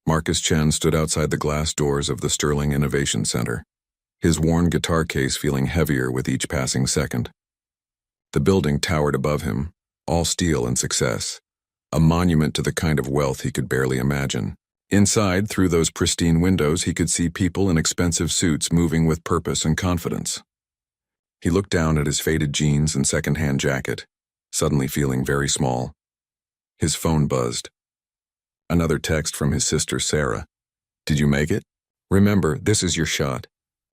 Marcus Chen stood outside the glass doors of the Sterling Innovation Center, his worn guitar case feeling heavier with each passing second. The building towered above him, all steel and success, a monument to the kind of wealth he could barely imagine. Inside, through those pristine windows, he could see people in expensive suits moving with purpose and confidence. He looked down at his faded jeans and second-hand jacket, suddenly feeling very small. His phone buzzed. Another text from his sister Sarah. "Did you make it? Remember, this is your shot.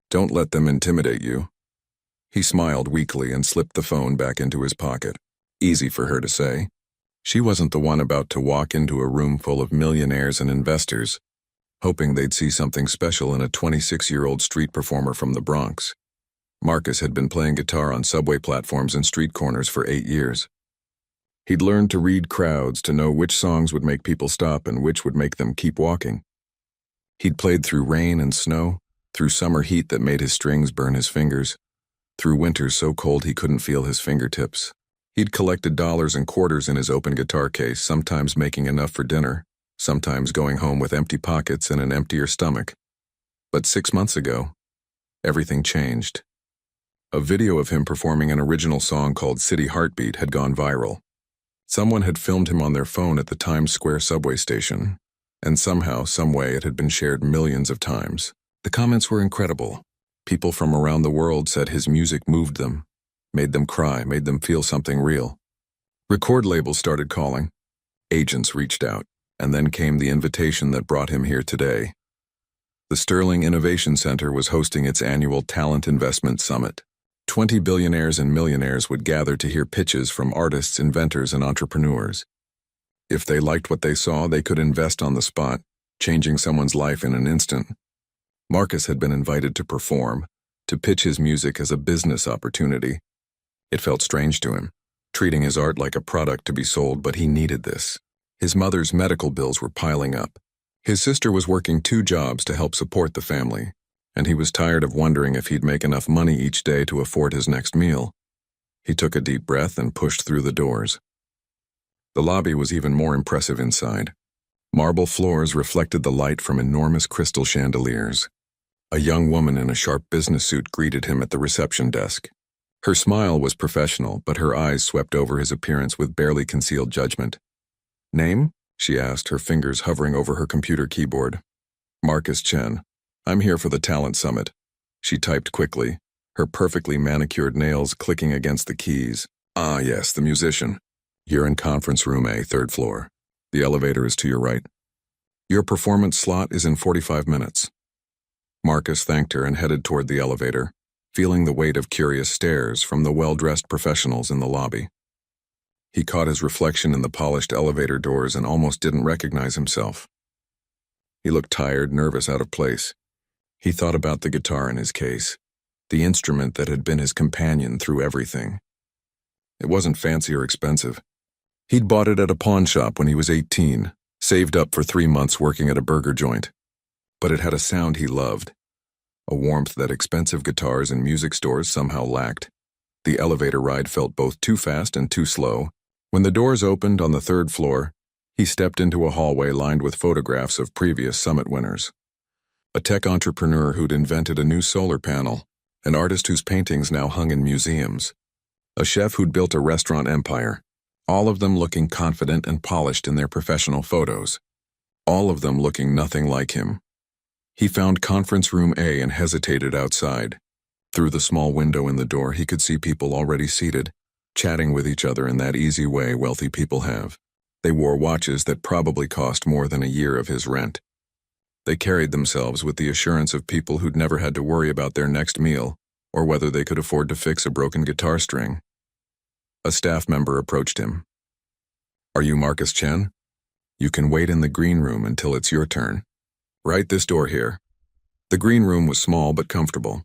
Don't let them intimidate you." He smiled weakly and slipped the phone back into his pocket. Easy for her to say. She wasn't the one about to walk into a room full of millionaires and investors, hoping they'd see something special in a 26-year-old street performer from the Bronx. Marcus had been playing guitar on subway platforms and street corners for 8 years. He'd learned to read crowds, to know which songs would make people stop and which would make them keep walking. He'd played through rain and snow, through summer heat that made his strings burn his fingers, through winters so cold he couldn't feel his fingertips. He'd collected dollars and quarters in his open guitar case, sometimes making enough for dinner, sometimes going home with empty pockets and an emptier stomach. But 6 months ago, everything changed. A video of him performing an original song called City Heartbeat had gone viral. Someone had filmed him on their phone at the Times Square subway station, and somehow, someway, it had been shared millions of times. The comments were incredible. People from around the world said his music moved them, made them cry, made them feel something real. Record labels started calling. Agents reached out, and then came the invitation that brought him here today. The Sterling Innovation Center was hosting its annual Talent Investment Summit. 20 billionaires and millionaires would gather to hear pitches from artists, inventors, and entrepreneurs. If they liked what they saw, they could invest on the spot, changing someone's life in an instant. Marcus had been invited to perform, to pitch his music as a business opportunity. It felt strange to him, treating his art like a product to be sold, but he needed this. His mother's medical bills were piling up. His sister was working 2 jobs to help support the family, and he was tired of wondering if he'd make enough money each day to afford his next meal. He took a deep breath and pushed through the doors. The lobby was even more impressive inside. Marble floors reflected the light from enormous crystal chandeliers. A young woman in a sharp business suit greeted him at the reception desk. Her smile was professional, but her eyes swept over his appearance with barely concealed judgment. "Name?" she asked, her fingers hovering over her computer keyboard. "Marcus Chen. I'm here for the Talent Summit." She typed quickly, her perfectly manicured nails clicking against the keys. "Ah, yes, the musician. You're in conference room A, 3rd floor. The elevator is to your right. Your performance slot is in 45 minutes. Marcus thanked her and headed toward the elevator, feeling the weight of curious stares from the well-dressed professionals in the lobby. He caught his reflection in the polished elevator doors and almost didn't recognize himself. He looked tired, nervous, out of place. He thought about the guitar in his case, the instrument that had been his companion through everything. It wasn't fancy or expensive. He'd bought it at a pawn shop when he was 18, saved up for 3 months working at a burger joint. But it had a sound he loved, a warmth that expensive guitars and music stores somehow lacked. The elevator ride felt both too fast and too slow. When the doors opened on the 3rd floor, he stepped into a hallway lined with photographs of previous summit winners. A tech entrepreneur who'd invented a new solar panel, an artist whose paintings now hung in museums, a chef who'd built a restaurant empire, all of them looking confident and polished in their professional photos, all of them looking nothing like him. He found conference room A and hesitated outside. Through the small window in the door, he could see people already seated, chatting with each other in that easy way wealthy people have. They wore watches that probably cost more than a year of his rent. They carried themselves with the assurance of people who'd never had to worry about their next meal or whether they could afford to fix a broken guitar string. A staff member approached him. "Are you Marcus Chen? You can wait in the green room until it's your turn. Right this door here." The green room was small but comfortable.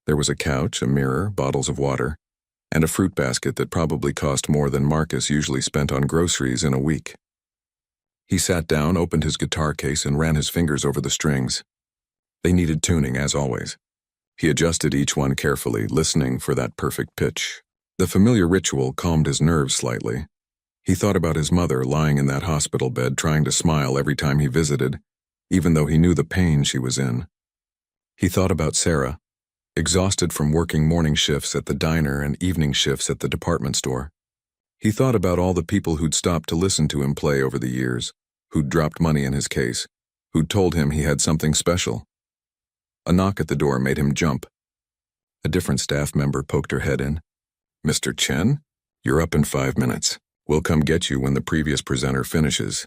There was a couch, a mirror, bottles of water, and a fruit basket that probably cost more than Marcus usually spent on groceries in a week. He sat down, opened his guitar case, and ran his fingers over the strings. They needed tuning, as always. He adjusted each one carefully, listening for that perfect pitch. The familiar ritual calmed his nerves slightly. He thought about his mother lying in that hospital bed, trying to smile every time he visited, even though he knew the pain she was in. He thought about Sarah, exhausted from working morning shifts at the diner and evening shifts at the department store. He thought about all the people who'd stopped to listen to him play over the years, who'd dropped money in his case, who'd told him he had something special. A knock at the door made him jump. A different staff member poked her head in. "Mr. Chen, you're up in 5 minutes. We'll come get you when the previous presenter finishes."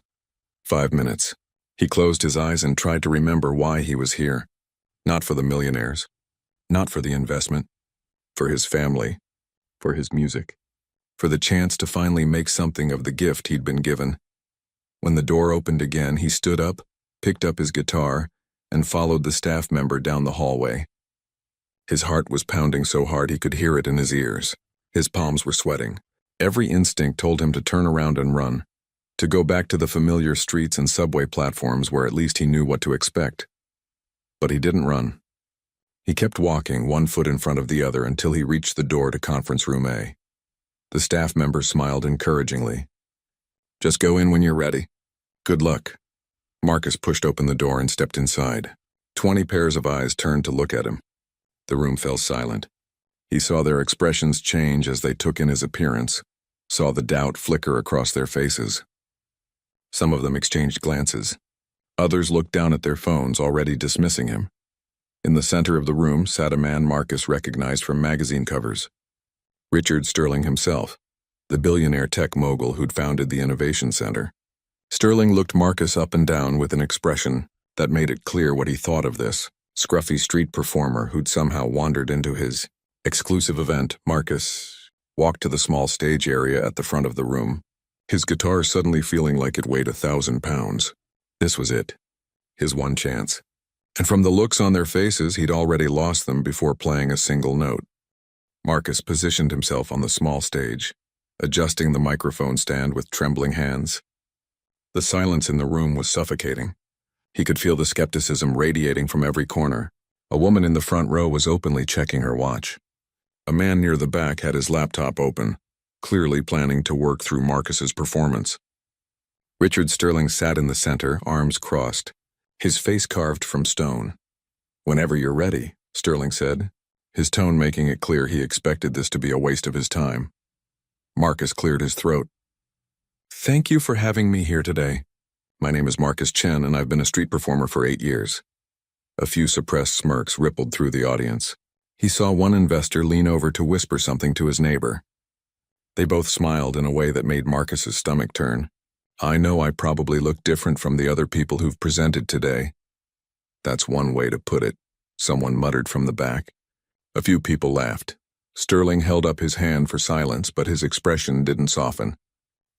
5 minutes. He closed his eyes and tried to remember why he was here. Not for the millionaires. Not for the investment. For his family. For his music. For the chance to finally make something of the gift he'd been given. When the door opened again, he stood up, picked up his guitar, and followed the staff member down the hallway. His heart was pounding so hard he could hear it in his ears. His palms were sweating. Every instinct told him to turn around and run, to go back to the familiar streets and subway platforms where at least he knew what to expect. But he didn't run. He kept walking, one foot in front of the other, until he reached the door to conference room A. The staff member smiled encouragingly. "Just go in when you're ready. Good luck." Marcus pushed open the door and stepped inside. 20 pairs of eyes turned to look at him. The room fell silent. He saw their expressions change as they took in his appearance, saw the doubt flicker across their faces. Some of them exchanged glances. Others looked down at their phones, already dismissing him. In the center of the room sat a man Marcus recognized from magazine covers. Richard Sterling himself, the billionaire tech mogul who'd founded the Innovation Center. Sterling looked Marcus up and down with an expression that made it clear what he thought of this scruffy street performer who'd somehow wandered into his exclusive event. Marcus walked to the small stage area at the front of the room, his guitar suddenly feeling like it weighed 1,000 pounds. This was it, his one chance. And from the looks on their faces, he'd already lost them before playing a single note. Marcus positioned himself on the small stage, adjusting the microphone stand with trembling hands. The silence in the room was suffocating. He could feel the skepticism radiating from every corner. A woman in the front row was openly checking her watch. A man near the back had his laptop open, clearly planning to work through Marcus's performance. Richard Sterling sat in the center, arms crossed, his face carved from stone. "Whenever you're ready," Sterling said, his tone making it clear he expected this to be a waste of his time. Marcus cleared his throat. "Thank you for having me here today. My name is Marcus Chen, and I've been a street performer for 8 years. A few suppressed smirks rippled through the audience. He saw one investor lean over to whisper something to his neighbor. They both smiled in a way that made Marcus's stomach turn. "I know I probably look different from the other people who've presented today." "That's one way to put it," someone muttered from the back. A few people laughed. Sterling held up his hand for silence, but his expression didn't soften.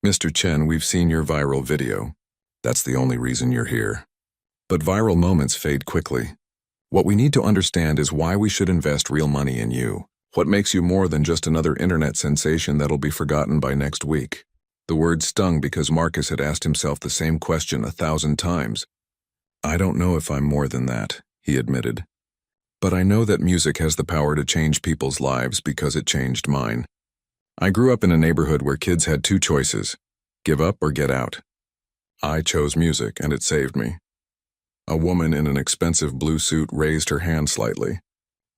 "Mr. Chen, we've seen your viral video. That's the only reason you're here." But viral moments fade quickly. What we need to understand is why we should invest real money in you. What makes you more than just another internet sensation that'll be forgotten by next week? The word stung because Marcus had asked himself the same question 1,000 times. "I don't know if I'm more than that," he admitted. "But I know that music has the power to change people's lives because it changed mine. I grew up in a neighborhood where kids had 2 choices, give up or get out. I chose music, and it saved me." A woman in an expensive blue suit raised her hand slightly.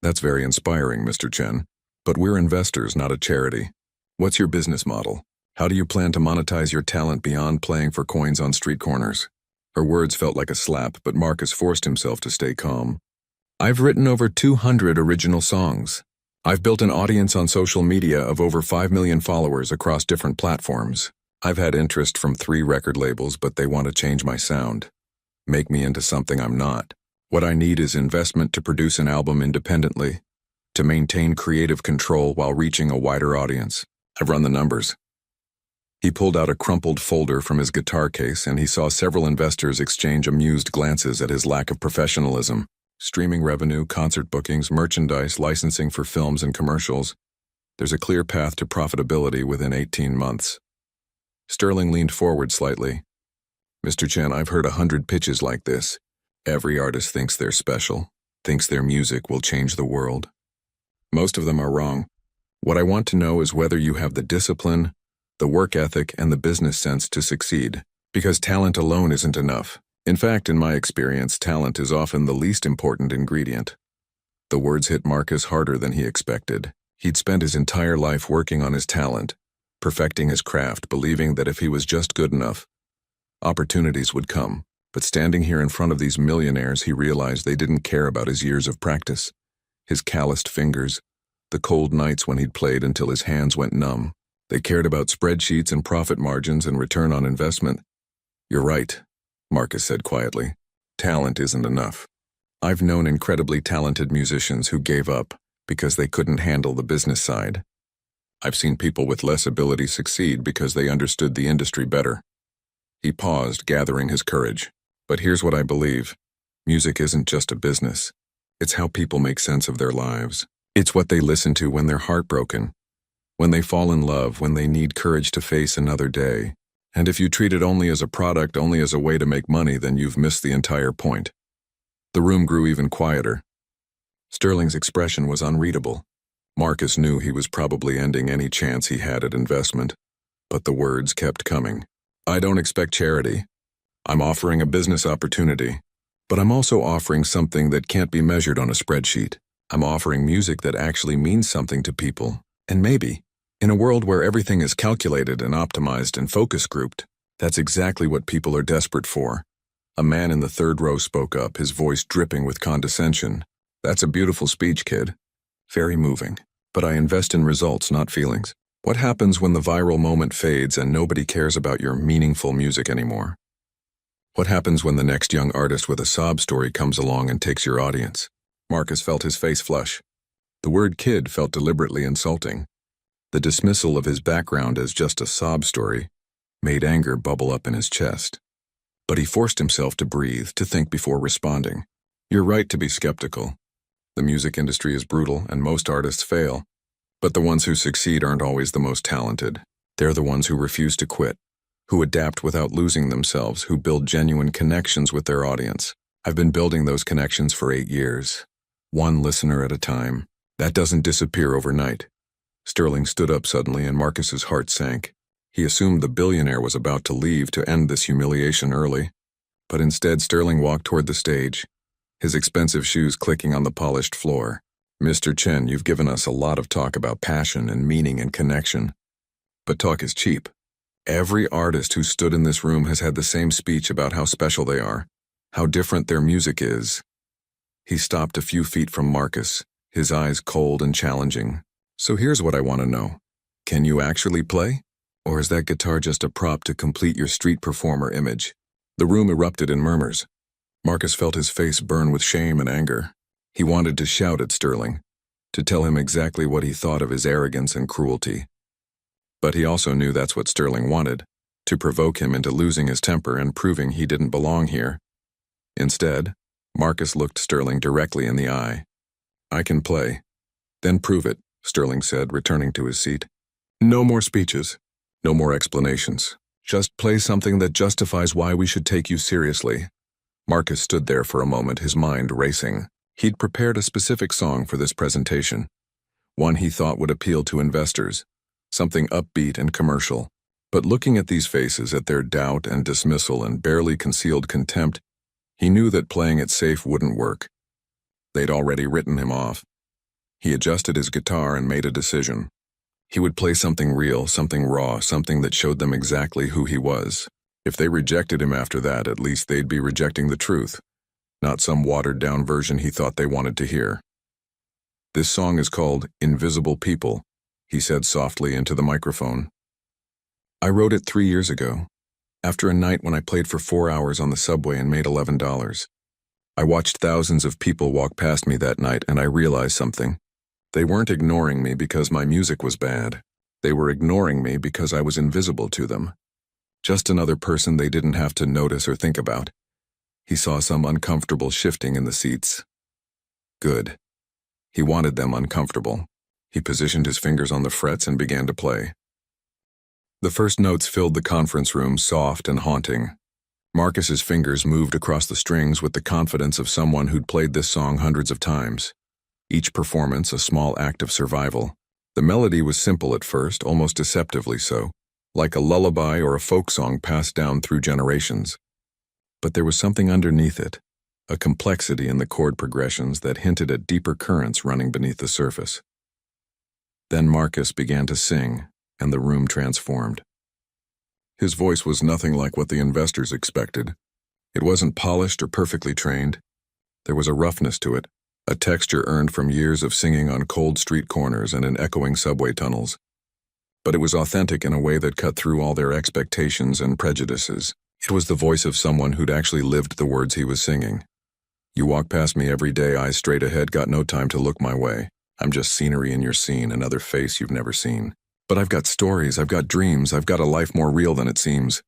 "That's very inspiring, Mr. Chen. But we're investors, not a charity. What's your business model? How do you plan to monetize your talent beyond playing for coins on street corners?" Her words felt like a slap, but Marcus forced himself to stay calm. "I've written over 200 original songs. I've built an audience on social media of over 5 million followers across different platforms. I've had interest from 3 record labels, but they want to change my sound, make me into something I'm not. What I need is investment to produce an album independently, to maintain creative control while reaching a wider audience. I've run the numbers." He pulled out a crumpled folder from his guitar case, and he saw several investors exchange amused glances at his lack of professionalism. Streaming revenue, concert bookings, merchandise, licensing for films and commercials. There's a clear path to profitability within 18 months. Sterling leaned forward slightly. "Mr. Chen, I've heard 100 pitches like this. Every artist thinks they're special, thinks their music will change the world. Most of them are wrong. What I want to know is whether you have the discipline, the work ethic, and the business sense to succeed. Because talent alone isn't enough. In fact, in my experience, talent is often the least important ingredient. The words hit Marcus harder than he expected. He'd spent his entire life working on his talent, perfecting his craft, believing that if he was just good enough, opportunities would come. But standing here in front of these millionaires, he realized they didn't care about his years of practice, his calloused fingers, the cold nights when he'd played until his hands went numb. They cared about spreadsheets and profit margins and return on investment. "You're right," Marcus said quietly. "Talent isn't enough. I've known incredibly talented musicians who gave up because they couldn't handle the business side. I've seen people with less ability succeed because they understood the industry better." He paused, gathering his courage. "But here's what I believe. Music isn't just a business. It's how people make sense of their lives. It's what they listen to when they're heartbroken, when they fall in love, when they need courage to face another day. And if you treat it only as a product, only as a way to make money, then you've missed the entire point." The room grew even quieter. Sterling's expression was unreadable. Marcus knew he was probably ending any chance he had at investment, but the words kept coming. "I don't expect charity. I'm offering a business opportunity, but I'm also offering something that can't be measured on a spreadsheet. I'm offering music that actually means something to people. And maybe, in a world where everything is calculated and optimized and focus grouped, that's exactly what people are desperate for." A man in the third row spoke up, his voice dripping with condescension. "That's a beautiful speech, kid. Very moving. But I invest in results, not feelings. What happens when the viral moment fades and nobody cares about your meaningful music anymore? What happens when the next young artist with a sob story comes along and takes your audience?" Marcus felt his face flush. The word kid felt deliberately insulting. The dismissal of his background as just a sob story made anger bubble up in his chest. But he forced himself to breathe, to think before responding. "You're right to be skeptical. The music industry is brutal and most artists fail. But the ones who succeed aren't always the most talented. They're the ones who refuse to quit, who adapt without losing themselves, who build genuine connections with their audience. I've been building those connections for 8 years, one listener at a time. That doesn't disappear overnight." Sterling stood up suddenly and Marcus's heart sank. He assumed the billionaire was about to leave to end this humiliation early. But instead Sterling walked toward the stage, his expensive shoes clicking on the polished floor. "Mr. Chen, you've given us a lot of talk about passion and meaning and connection. But talk is cheap. Every artist who stood in this room has had the same speech about how special they are, how different their music is." He stopped a few feet from Marcus, his eyes cold and challenging. "So here's what I want to know. Can you actually play? Or is that guitar just a prop to complete your street performer image?" The room erupted in murmurs. Marcus felt his face burn with shame and anger. He wanted to shout at Sterling, to tell him exactly what he thought of his arrogance and cruelty. But he also knew that's what Sterling wanted, to provoke him into losing his temper and proving he didn't belong here. Instead, Marcus looked Sterling directly in the eye. "I can play." "Then prove it," Sterling said, returning to his seat. "No more speeches. No more explanations. Just play something that justifies why we should take you seriously." Marcus stood there for a moment, his mind racing. He'd prepared a specific song for this presentation, one he thought would appeal to investors, something upbeat and commercial. But looking at these faces, at their doubt and dismissal and barely concealed contempt, he knew that playing it safe wouldn't work. They'd already written him off. He adjusted his guitar and made a decision. He would play something real, something raw, something that showed them exactly who he was. If they rejected him after that, at least they'd be rejecting the truth, not some watered-down version he thought they wanted to hear. "This song is called Invisible People," he said softly into the microphone. "I wrote it 3 years ago, after a night when I played for 4 hours on the subway and made $11. I watched thousands of people walk past me that night and I realized something. They weren't ignoring me because my music was bad. They were ignoring me because I was invisible to them. Just another person they didn't have to notice or think about." He saw some uncomfortable shifting in the seats. Good. He wanted them uncomfortable. He positioned his fingers on the frets and began to play. The first notes filled the conference room, soft and haunting. Marcus's fingers moved across the strings with the confidence of someone who'd played this song hundreds of times. Each performance a small act of survival. The melody was simple at first, almost deceptively so, like a lullaby or a folk song passed down through generations. But there was something underneath it, a complexity in the chord progressions that hinted at deeper currents running beneath the surface. Then Marcus began to sing, and the room transformed. His voice was nothing like what the investors expected. It wasn't polished or perfectly trained. There was a roughness to it, a texture earned from years of singing on cold street corners and in echoing subway tunnels. But it was authentic in a way that cut through all their expectations and prejudices. It was the voice of someone who'd actually lived the words he was singing. You walk past me every day, eyes straight ahead, got no time to look my way. I'm just scenery in your scene, another face you've never seen. But I've got stories, I've got dreams, I've got a life more real than it seems.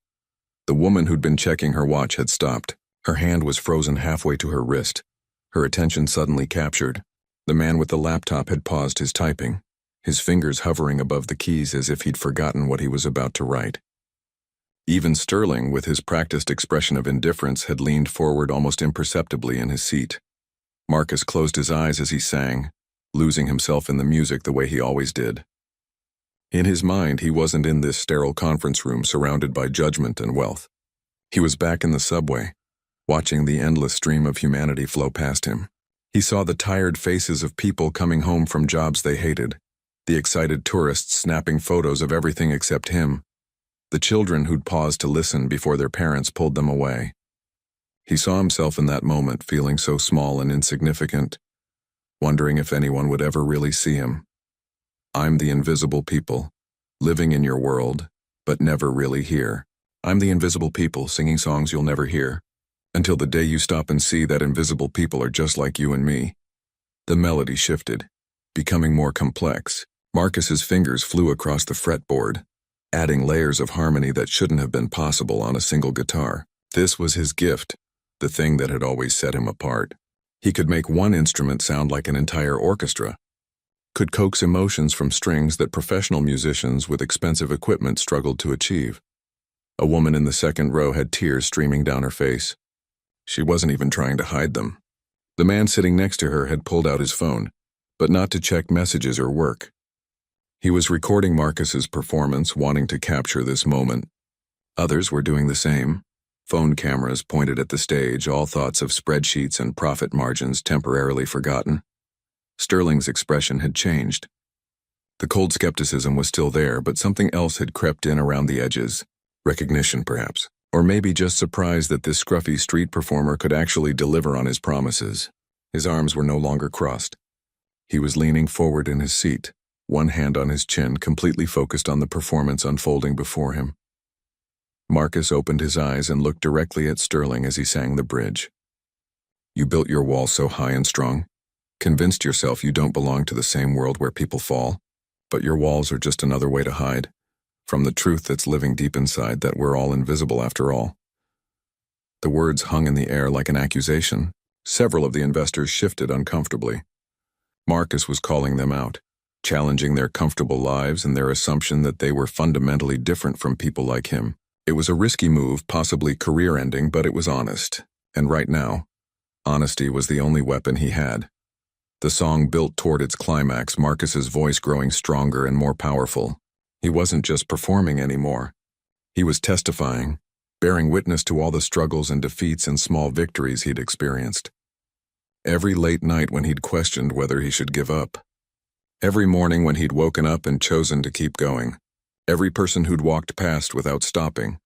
The woman who'd been checking her watch had stopped. Her hand was frozen halfway to her wrist. Her attention suddenly captured. The man with the laptop had paused his typing, his fingers hovering above the keys as if he'd forgotten what he was about to write. Even Sterling, with his practiced expression of indifference, had leaned forward almost imperceptibly in his seat. Marcus closed his eyes as he sang, losing himself in the music the way he always did. In his mind, he wasn't in this sterile conference room surrounded by judgment and wealth. He was back in the subway, watching the endless stream of humanity flow past him. He saw the tired faces of people coming home from jobs they hated, the excited tourists snapping photos of everything except him, the children who'd paused to listen before their parents pulled them away. He saw himself in that moment feeling so small and insignificant, wondering if anyone would ever really see him. I'm the invisible people, living in your world, but never really here. I'm the invisible people singing songs you'll never hear, until the day you stop and see that invisible people are just like you and me. The melody shifted, becoming more complex. Marcus's fingers flew across the fretboard, adding layers of harmony that shouldn't have been possible on a single guitar. This was his gift, the thing that had always set him apart. He could make one instrument sound like an entire orchestra, could coax emotions from strings that professional musicians with expensive equipment struggled to achieve. A woman in the second row had tears streaming down her face. She wasn't even trying to hide them. The man sitting next to her had pulled out his phone, but not to check messages or work. He was recording Marcus's performance, wanting to capture this moment. Others were doing the same. Phone cameras pointed at the stage, all thoughts of spreadsheets and profit margins temporarily forgotten. Sterling's expression had changed. The cold skepticism was still there, but something else had crept in around the edges. Recognition, perhaps. Or maybe just surprise that this scruffy street performer could actually deliver on his promises. His arms were no longer crossed. He was leaning forward in his seat, one hand on his chin, completely focused on the performance unfolding before him. Marcus opened his eyes and looked directly at Sterling as he sang the bridge. You built your wall so high and strong, convinced yourself you don't belong to the same world where people fall, but your walls are just another way to hide from the truth that's living deep inside, that we're all invisible after all. The words hung in the air like an accusation. Several of the investors shifted uncomfortably. Marcus was calling them out, challenging their comfortable lives and their assumption that they were fundamentally different from people like him. It was a risky move, possibly career-ending, but it was honest. And right now, honesty was the only weapon he had. The song built toward its climax, Marcus's voice growing stronger and more powerful. He wasn't just performing anymore. He was testifying, bearing witness to all the struggles and defeats and small victories he'd experienced. Every late night when he'd questioned whether he should give up. Every morning when he'd woken up and chosen to keep going. Every person who'd walked past without stopping.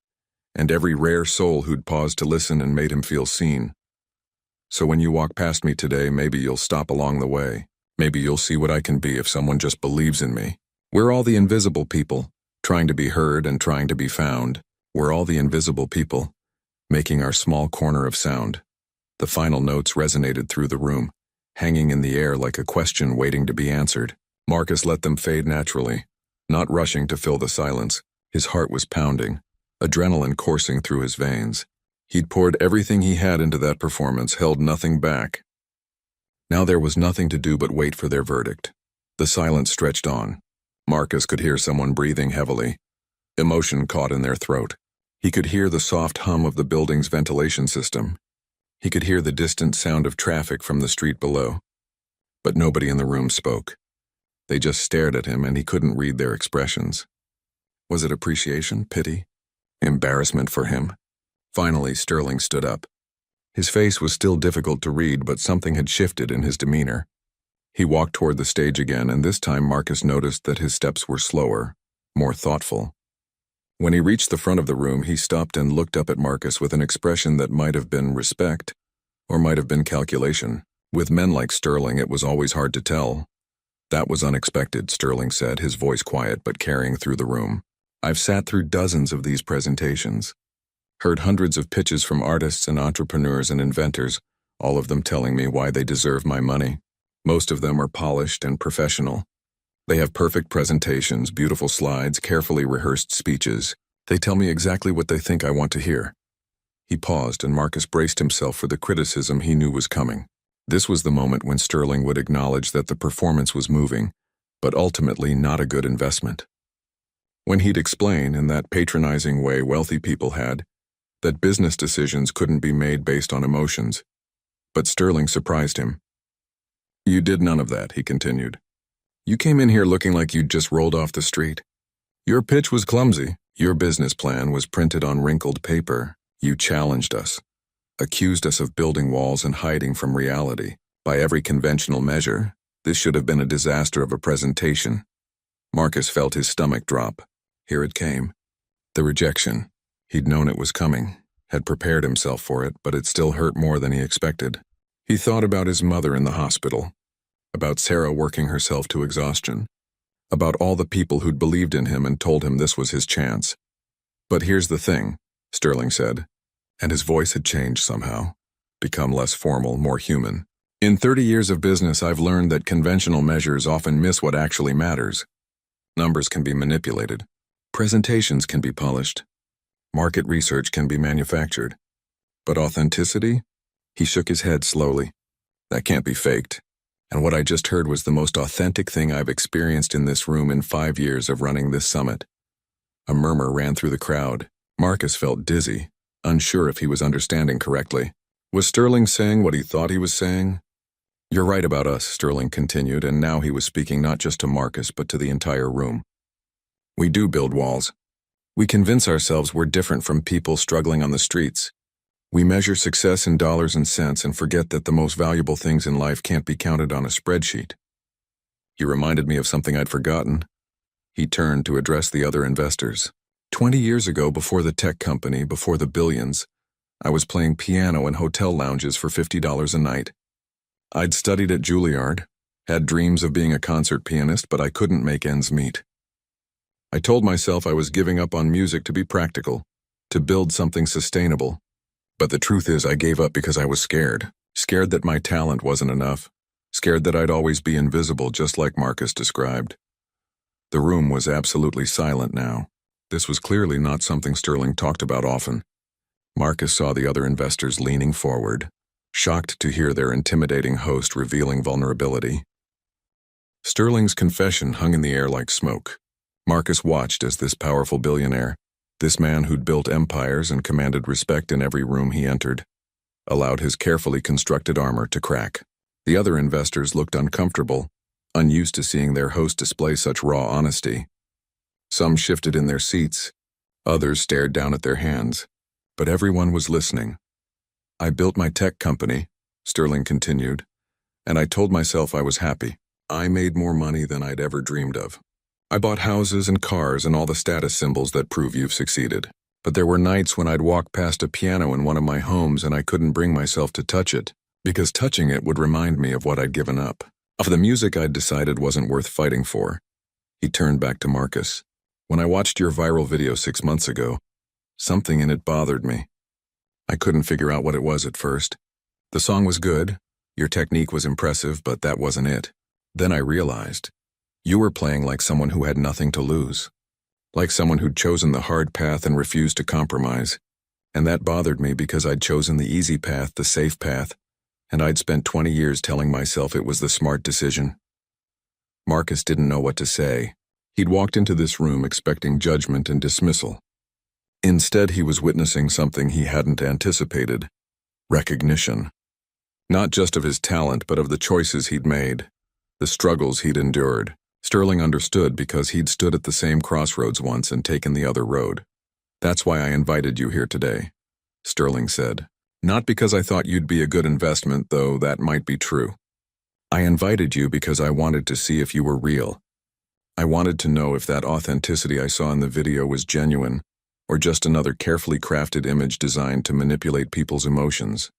And every rare soul who'd paused to listen and made him feel seen. So when you walk past me today, maybe you'll stop along the way. Maybe you'll see what I can be if someone just believes in me. We're all the invisible people, trying to be heard and trying to be found. We're all the invisible people, making our small corner of sound. The final notes resonated through the room, hanging in the air like a question waiting to be answered. Marcus let them fade naturally, not rushing to fill the silence. His heart was pounding, adrenaline coursing through his veins. He'd poured everything he had into that performance, held nothing back. Now there was nothing to do but wait for their verdict. The silence stretched on. Marcus could hear someone breathing heavily, emotion caught in their throat. He could hear the soft hum of the building's ventilation system. He could hear the distant sound of traffic from the street below. But nobody in the room spoke. They just stared at him, and he couldn't read their expressions. Was it appreciation, pity, embarrassment for him? Finally, Sterling stood up. His face was still difficult to read, but something had shifted in his demeanor. He walked toward the stage again, and this time Marcus noticed that his steps were slower, more thoughtful. When he reached the front of the room, he stopped and looked up at Marcus with an expression that might have been respect, or might have been calculation. With men like Sterling, it was always hard to tell. "That was unexpected," Sterling said, his voice quiet but carrying through the room. "I've sat through dozens of these presentations, heard hundreds of pitches from artists and entrepreneurs and inventors, all of them telling me why they deserve my money. Most of them are polished and professional. They have perfect presentations, beautiful slides, carefully rehearsed speeches. They tell me exactly what they think I want to hear." He paused, and Marcus braced himself for the criticism he knew was coming. This was the moment when Sterling would acknowledge that the performance was moving, but ultimately not a good investment. When he'd explain, in that patronizing way wealthy people had, that business decisions couldn't be made based on emotions. But Sterling surprised him. "You did none of that," he continued. "You came in here looking like you'd just rolled off the street. Your pitch was clumsy. Your business plan was printed on wrinkled paper. You challenged us, accused us of building walls and hiding from reality. By every conventional measure, this should have been a disaster of a presentation." Marcus felt his stomach drop. Here it came. The rejection. He'd known it was coming, had prepared himself for it, but it still hurt more than he expected. He thought about his mother in the hospital, about Sarah working herself to exhaustion, about all the people who'd believed in him and told him this was his chance. "But here's the thing," Sterling said, and his voice had changed somehow, become less formal, more human. "In 30 years of business, I've learned that conventional measures often miss what actually matters. Numbers can be manipulated. Presentations can be polished. Market research can be manufactured. But authenticity?" He shook his head slowly. "That can't be faked. And what I just heard was the most authentic thing I've experienced in this room in 5 years of running this summit." A murmur ran through the crowd. Marcus felt dizzy, unsure if he was understanding correctly. Was Sterling saying what he thought he was saying? "You're right about us," Sterling continued, and now he was speaking not just to Marcus but to the entire room. "We do build walls. We convince ourselves we're different from people struggling on the streets. We measure success in dollars and cents and forget that the most valuable things in life can't be counted on a spreadsheet." You reminded me of something I'd forgotten. He turned to address the other investors. 20 years ago, before the tech company, before the billions, I was playing piano in hotel lounges for $50 a night. I'd studied at Juilliard, had dreams of being a concert pianist, but I couldn't make ends meet. I told myself I was giving up on music to be practical, to build something sustainable. But the truth is, I gave up because I was scared. Scared that my talent wasn't enough. Scared that I'd always be invisible, just like Marcus described. The room was absolutely silent now. This was clearly not something Sterling talked about often. Marcus saw the other investors leaning forward, shocked to hear their intimidating host revealing vulnerability. Sterling's confession hung in the air like smoke. Marcus watched as this powerful billionaire, this man who'd built empires and commanded respect in every room he entered, allowed his carefully constructed armor to crack. The other investors looked uncomfortable, unused to seeing their host display such raw honesty. Some shifted in their seats, others stared down at their hands, but everyone was listening. "I built my tech company," Sterling continued, "and I told myself I was happy. I made more money than I'd ever dreamed of. I bought houses and cars and all the status symbols that prove you've succeeded. But there were nights when I'd walk past a piano in one of my homes and I couldn't bring myself to touch it, because touching it would remind me of what I'd given up, of the music I'd decided wasn't worth fighting for." He turned back to Marcus. "When I watched your viral video 6 months ago, something in it bothered me. I couldn't figure out what it was at first. The song was good, your technique was impressive, but that wasn't it. Then I realized you were playing like someone who had nothing to lose, like someone who'd chosen the hard path and refused to compromise. And that bothered me because I'd chosen the easy path, the safe path, and I'd spent 20 years telling myself it was the smart decision." Marcus didn't know what to say. He'd walked into this room expecting judgment and dismissal. Instead, he was witnessing something he hadn't anticipated: recognition. Not just of his talent, but of the choices he'd made, the struggles he'd endured. Sterling understood because he'd stood at the same crossroads once and taken the other road. "That's why I invited you here today. Sterling said. Not because I thought you'd be a good investment, though that might be true. I invited you because I wanted to see if you were real. I wanted to know if that authenticity I saw in the video was genuine, or just another carefully crafted image designed to manipulate people's emotions.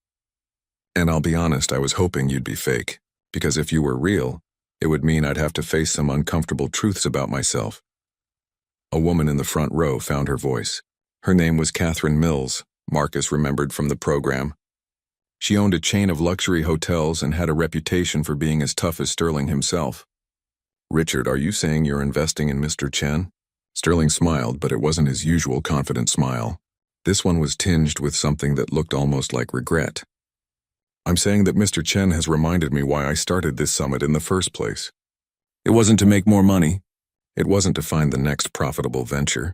And I'll be honest, I was hoping you'd be fake, because if you were real, it would mean I'd have to face some uncomfortable truths about myself. A woman in the front row found her voice. Her name was Catherine Mills, Marcus remembered from the program. She owned a chain of luxury hotels and had a reputation for being as tough as Sterling himself. Richard, are you saying you're investing in Mr. Chen? Sterling smiled, but it wasn't his usual confident smile. This one was tinged with something that looked almost like regret. I'm saying that Mr. Chen has reminded me why I started this summit in the first place. It wasn't to make more money. It wasn't to find the next profitable venture.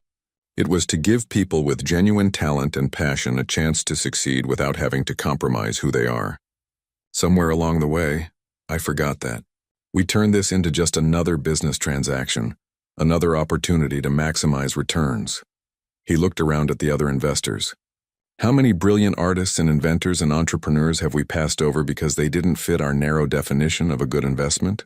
It was to give people with genuine talent and passion a chance to succeed without having to compromise who they are. Somewhere along the way, I forgot that. We turned this into just another business transaction, another opportunity to maximize returns. He looked around at the other investors. How many brilliant artists and inventors and entrepreneurs have we passed over because they didn't fit our narrow definition of a good investment?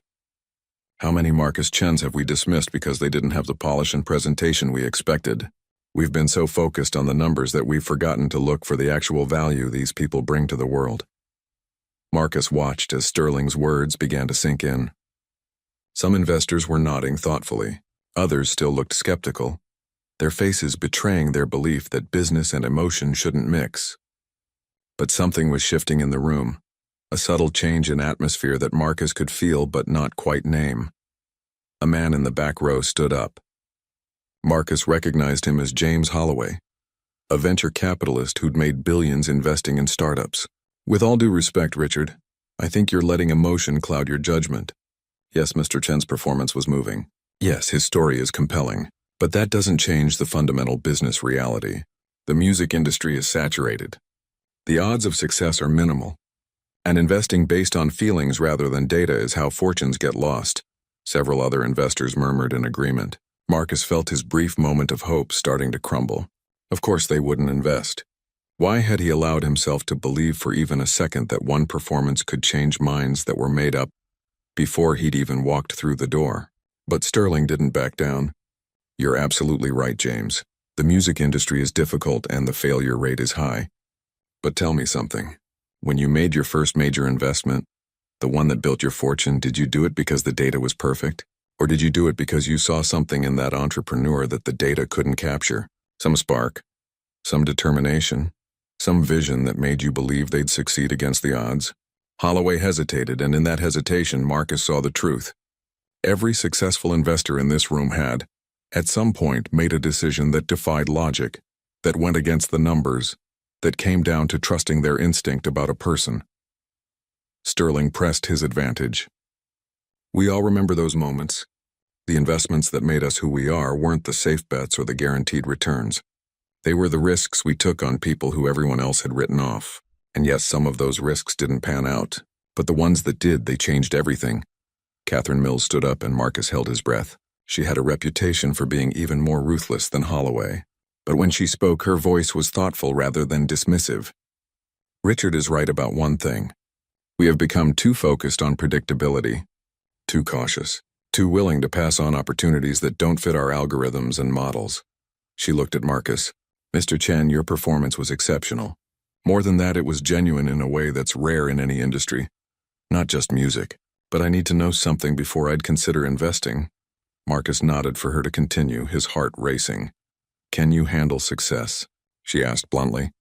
How many Marcus Chens have we dismissed because they didn't have the polish and presentation we expected? We've been so focused on the numbers that we've forgotten to look for the actual value these people bring to the world. Marcus watched as Sterling's words began to sink in. Some investors were nodding thoughtfully. Others still looked skeptical, their faces betraying their belief that business and emotion shouldn't mix. But something was shifting in the room, a subtle change in atmosphere that Marcus could feel but not quite name. A man in the back row stood up. Marcus recognized him as James Holloway, a venture capitalist who'd made billions investing in startups. With all due respect, Richard, I think you're letting emotion cloud your judgment. Yes, Mr. Chen's performance was moving. Yes, his story is compelling. But that doesn't change the fundamental business reality. The music industry is saturated. The odds of success are minimal. And investing based on feelings rather than data is how fortunes get lost. Several other investors murmured in agreement. Marcus felt his brief moment of hope starting to crumble. Of course they wouldn't invest. Why had he allowed himself to believe for even a second that one performance could change minds that were made up before he'd even walked through the door? But Sterling didn't back down. You're absolutely right, James. The music industry is difficult and the failure rate is high. But tell me something. When you made your first major investment, the one that built your fortune, did you do it because the data was perfect? Or did you do it because you saw something in that entrepreneur that the data couldn't capture? Some spark, some determination, some vision that made you believe they'd succeed against the odds? Holloway hesitated, and in that hesitation, Marcus saw the truth. Every successful investor in this room had, at some point, made a decision that defied logic, that went against the numbers, that came down to trusting their instinct about a person. Sterling pressed his advantage. We all remember those moments. The investments that made us who we are weren't the safe bets or the guaranteed returns. They were the risks we took on people who everyone else had written off. And yes, some of those risks didn't pan out, but the ones that did, they changed everything. Catherine Mills stood up and Marcus held his breath. She had a reputation for being even more ruthless than Holloway. But when she spoke, her voice was thoughtful rather than dismissive. Richard is right about one thing. We have become too focused on predictability, too cautious, too willing to pass on opportunities that don't fit our algorithms and models. She looked at Marcus. Mr. Chen, your performance was exceptional. More than that, it was genuine in a way that's rare in any industry. Not just music. But I need to know something before I'd consider investing. Marcus nodded for her to continue, his heart racing. Can you handle success? She asked bluntly.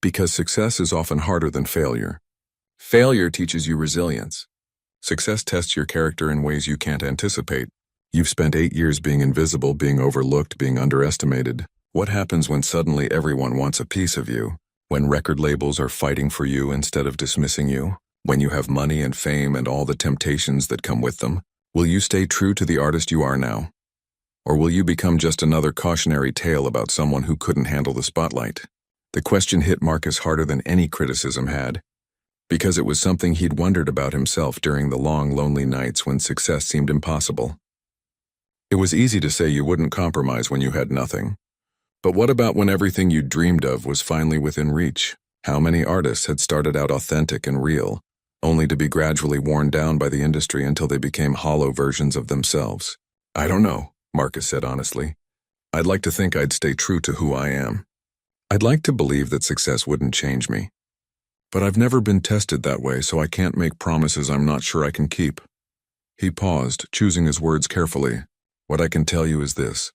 Because success is often harder than failure. Failure teaches you resilience. Success tests your character in ways you can't anticipate. You've spent 8 years being invisible, being overlooked, being underestimated. What happens when suddenly everyone wants a piece of you? When record labels are fighting for you instead of dismissing you? When you have money and fame and all the temptations that come with them? Will you stay true to the artist you are now? Or will you become just another cautionary tale about someone who couldn't handle the spotlight? The question hit Marcus harder than any criticism had, because it was something he'd wondered about himself during the long, lonely nights when success seemed impossible. It was easy to say you wouldn't compromise when you had nothing, But what about when everything you dreamed of was finally within reach? How many artists had started out authentic and real, only to be gradually worn down by the industry until they became hollow versions of themselves? I don't know, Marcus said honestly. I'd like to think I'd stay true to who I am. I'd like to believe that success wouldn't change me. But I've never been tested that way, so I can't make promises I'm not sure I can keep. He paused, choosing his words carefully. What I can tell you is this.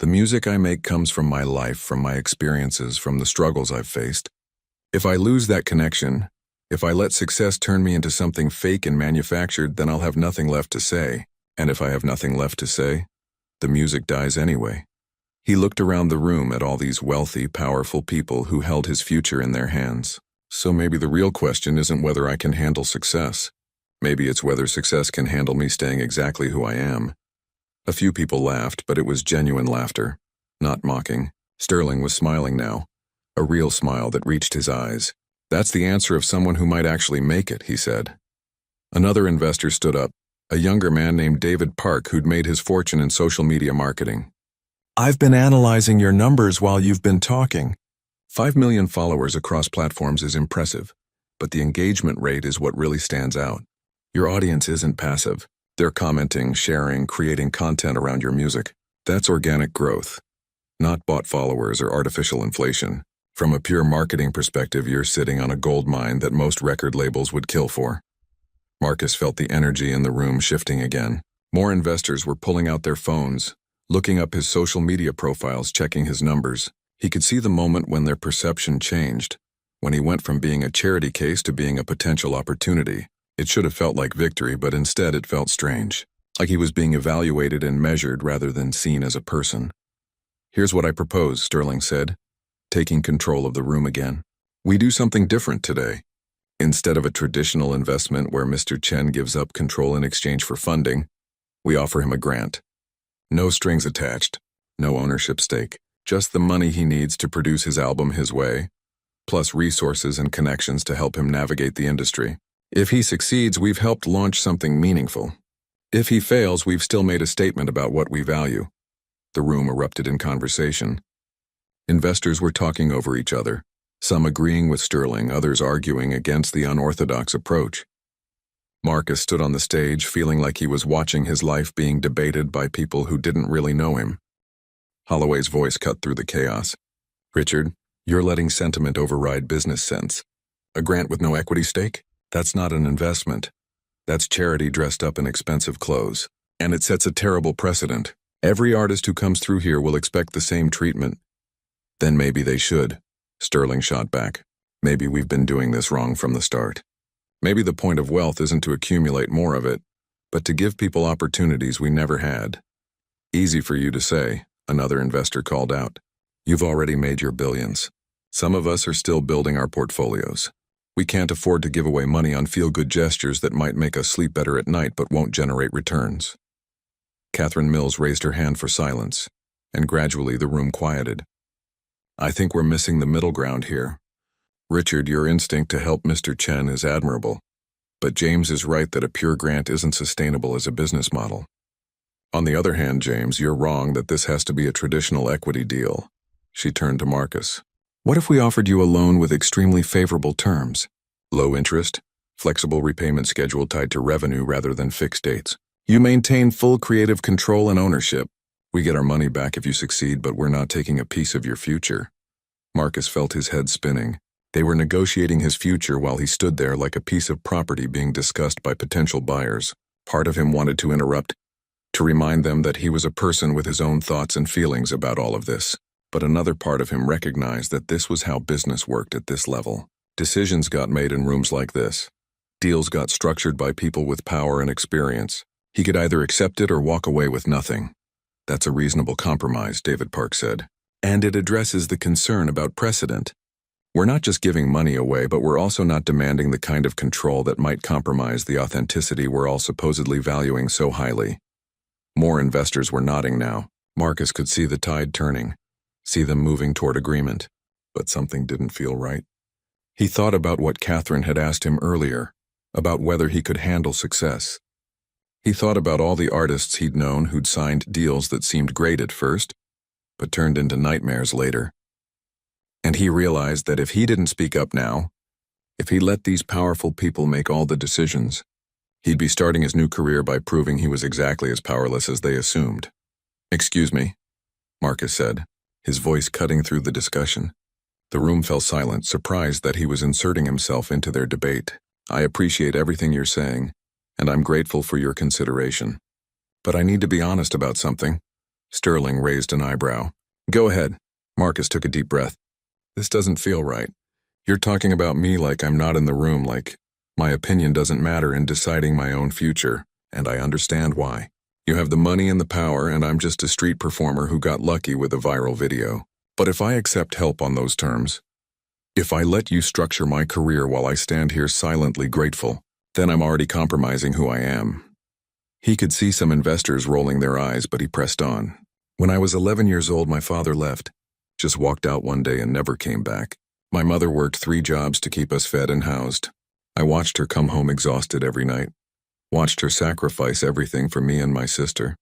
The music I make comes from my life, from my experiences, from the struggles I've faced. If I lose that connection, if I let success turn me into something fake and manufactured, then I'll have nothing left to say. And if I have nothing left to say, the music dies anyway. He looked around the room at all these wealthy, powerful people who held his future in their hands. So maybe the real question isn't whether I can handle success. Maybe it's whether success can handle me staying exactly who I am. A few people laughed, but it was genuine laughter, not mocking. Sterling was smiling now, a real smile that reached his eyes. That's the answer of someone who might actually make it, he said. Another investor stood up, a younger man named David Park who'd made his fortune in social media marketing. I've been analyzing your numbers while you've been talking. 5 million followers across platforms is impressive, but the engagement rate is what really stands out. Your audience isn't passive. They're commenting, sharing, creating content around your music. That's organic growth, not bought followers or artificial inflation. From a pure marketing perspective, you're sitting on a gold mine that most record labels would kill for. Marcus felt the energy in the room shifting again. More investors were pulling out their phones, looking up his social media profiles, checking his numbers. He could see the moment when their perception changed, when he went from being a charity case to being a potential opportunity. It should have felt like victory, but instead it felt strange, like he was being evaluated and measured rather than seen as a person. Here's what I propose, Sterling said, taking control of the room again. We do something different today. Instead of a traditional investment where Mr. Chen gives up control in exchange for funding, we offer him a grant. No strings attached, no ownership stake, just the money he needs to produce his album his way, plus resources and connections to help him navigate the industry. If he succeeds, we've helped launch something meaningful. If he fails, we've still made a statement about what we value. The room erupted in conversation. Investors were talking over each other, some agreeing with Sterling, others arguing against the unorthodox approach. Marcus stood on the stage, feeling like he was watching his life being debated by people who didn't really know him. Holloway's voice cut through the chaos. Richard, you're letting sentiment override business sense. A grant with no equity stake? That's not an investment. That's charity dressed up in expensive clothes. And it sets a terrible precedent. Every artist who comes through here will expect the same treatment. Then maybe they should, Sterling shot back. Maybe we've been doing this wrong from the start. Maybe the point of wealth isn't to accumulate more of it, but to give people opportunities we never had. Easy for you to say, another investor called out. You've already made your billions. Some of us are still building our portfolios. We can't afford to give away money on feel-good gestures that might make us sleep better at night but won't generate returns. Catherine Mills raised her hand for silence, and gradually the room quieted. I think we're missing the middle ground here. Richard, your instinct to help Mr. Chen is admirable, but James is right that a pure grant isn't sustainable as a business model. On the other hand, James, you're wrong that this has to be a traditional equity deal. She turned to Marcus. What if we offered you a loan with extremely favorable terms? Low interest, flexible repayment schedule tied to revenue rather than fixed dates. You maintain full creative control and ownership. We get our money back if you succeed, but we're not taking a piece of your future. Marcus felt his head spinning. They were negotiating his future while he stood there like a piece of property being discussed by potential buyers. Part of him wanted to interrupt, to remind them that he was a person with his own thoughts and feelings about all of this. But another part of him recognized that this was how business worked at this level. Decisions got made in rooms like this. Deals got structured by people with power and experience. He could either accept it or walk away with nothing. That's a reasonable compromise, David Park said. And it addresses the concern about precedent. We're not just giving money away, but we're also not demanding the kind of control that might compromise the authenticity we're all supposedly valuing so highly. More investors were nodding now. Marcus could see the tide turning, see them moving toward agreement, but something didn't feel right. He thought about what Catherine had asked him earlier, about whether he could handle success. He thought about all the artists he'd known who'd signed deals that seemed great at first, but turned into nightmares later. And he realized that if he didn't speak up now, if he let these powerful people make all the decisions, he'd be starting his new career by proving he was exactly as powerless as they assumed. "Excuse me," Marcus said, his voice cutting through the discussion. The room fell silent, surprised that he was inserting himself into their debate. "I appreciate everything you're saying, and I'm grateful for your consideration. But I need to be honest about something." Sterling raised an eyebrow. "Go ahead." Marcus took a deep breath. "This doesn't feel right. You're talking about me like I'm not in the room, like my opinion doesn't matter in deciding my own future, and I understand why. You have the money and the power, and I'm just a street performer who got lucky with a viral video. But if I accept help on those terms, if I let you structure my career while I stand here silently grateful, then I'm already compromising who I am." He could see some investors rolling their eyes, but he pressed on. "When I was 11 years old, my father left, just walked out one day and never came back. My mother worked 3 jobs to keep us fed and housed. I watched her come home exhausted every night, watched her sacrifice everything for me and my sister.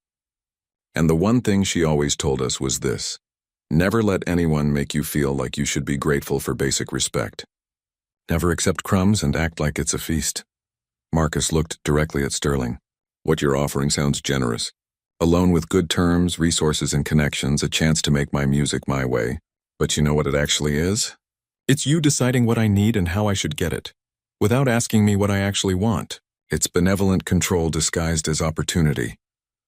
And the one thing she always told us was this: never let anyone make you feel like you should be grateful for basic respect. Never accept crumbs and act like it's a feast." Marcus looked directly at Sterling. "What you're offering sounds generous. A loan with good terms, resources and connections, a chance to make my music my way. But you know what it actually is? It's you deciding what I need and how I should get it, without asking me what I actually want. It's benevolent control disguised as opportunity."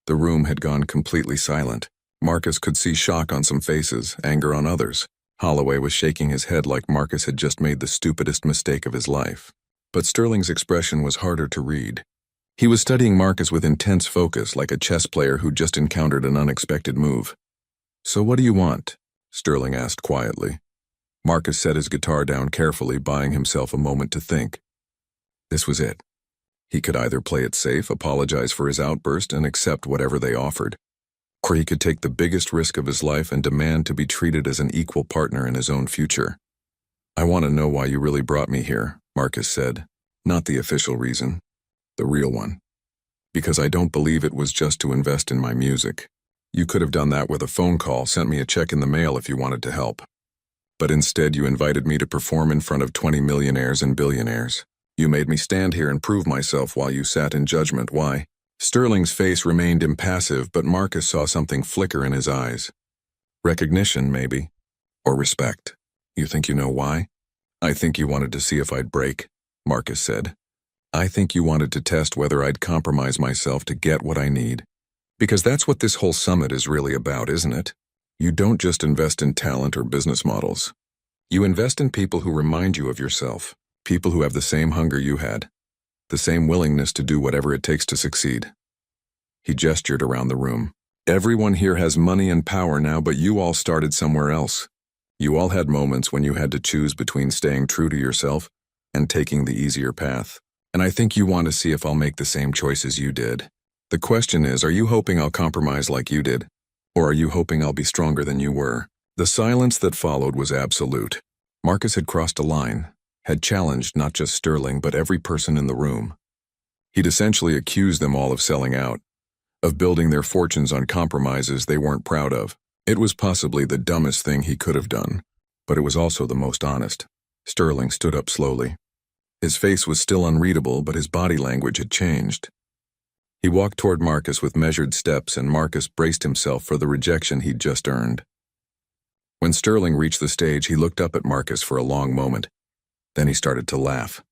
The room had gone completely silent. Marcus could see shock on some faces, anger on others. Holloway was shaking his head like Marcus had just made the stupidest mistake of his life. But Sterling's expression was harder to read. He was studying Marcus with intense focus, like a chess player who'd just encountered an unexpected move. "So what do you want?" Sterling asked quietly. Marcus set his guitar down carefully, buying himself a moment to think. This was it. He could either play it safe, apologize for his outburst, and accept whatever they offered, or he could take the biggest risk of his life and demand to be treated as an equal partner in his own future. "I want to know why you really brought me here," Marcus said. "Not the official reason. The real one. Because I don't believe it was just to invest in my music. You could have done that with a phone call, sent me a check in the mail if you wanted to help. But instead you invited me to perform in front of 20 millionaires and billionaires. You made me stand here and prove myself while you sat in judgment. Why?" Sterling's face remained impassive, but Marcus saw something flicker in his eyes. "Recognition, maybe. Or respect. You think you know why?" "I think you wanted to see if I'd break," Marcus said. "I think you wanted to test whether I'd compromise myself to get what I need. Because that's what this whole summit is really about, isn't it? You don't just invest in talent or business models. You invest in people who remind you of yourself, people who have the same hunger you had, the same willingness to do whatever it takes to succeed." He gestured around the room. "Everyone here has money and power now, but you all started somewhere else. You all had moments when you had to choose between staying true to yourself and taking the easier path. And I think you want to see if I'll make the same choices you did. The question is, are you hoping I'll compromise like you did? Or are you hoping I'll be stronger than you were?" The silence that followed was absolute. Marcus had crossed a line, had challenged not just Sterling but every person in the room. He'd essentially accused them all of selling out, of building their fortunes on compromises they weren't proud of. It was possibly the dumbest thing he could have done, but it was also the most honest. Sterling stood up slowly. His face was still unreadable, but his body language had changed. He walked toward Marcus with measured steps, and Marcus braced himself for the rejection he'd just earned. When Sterling reached the stage, he looked up at Marcus for a long moment. Then he started to laugh.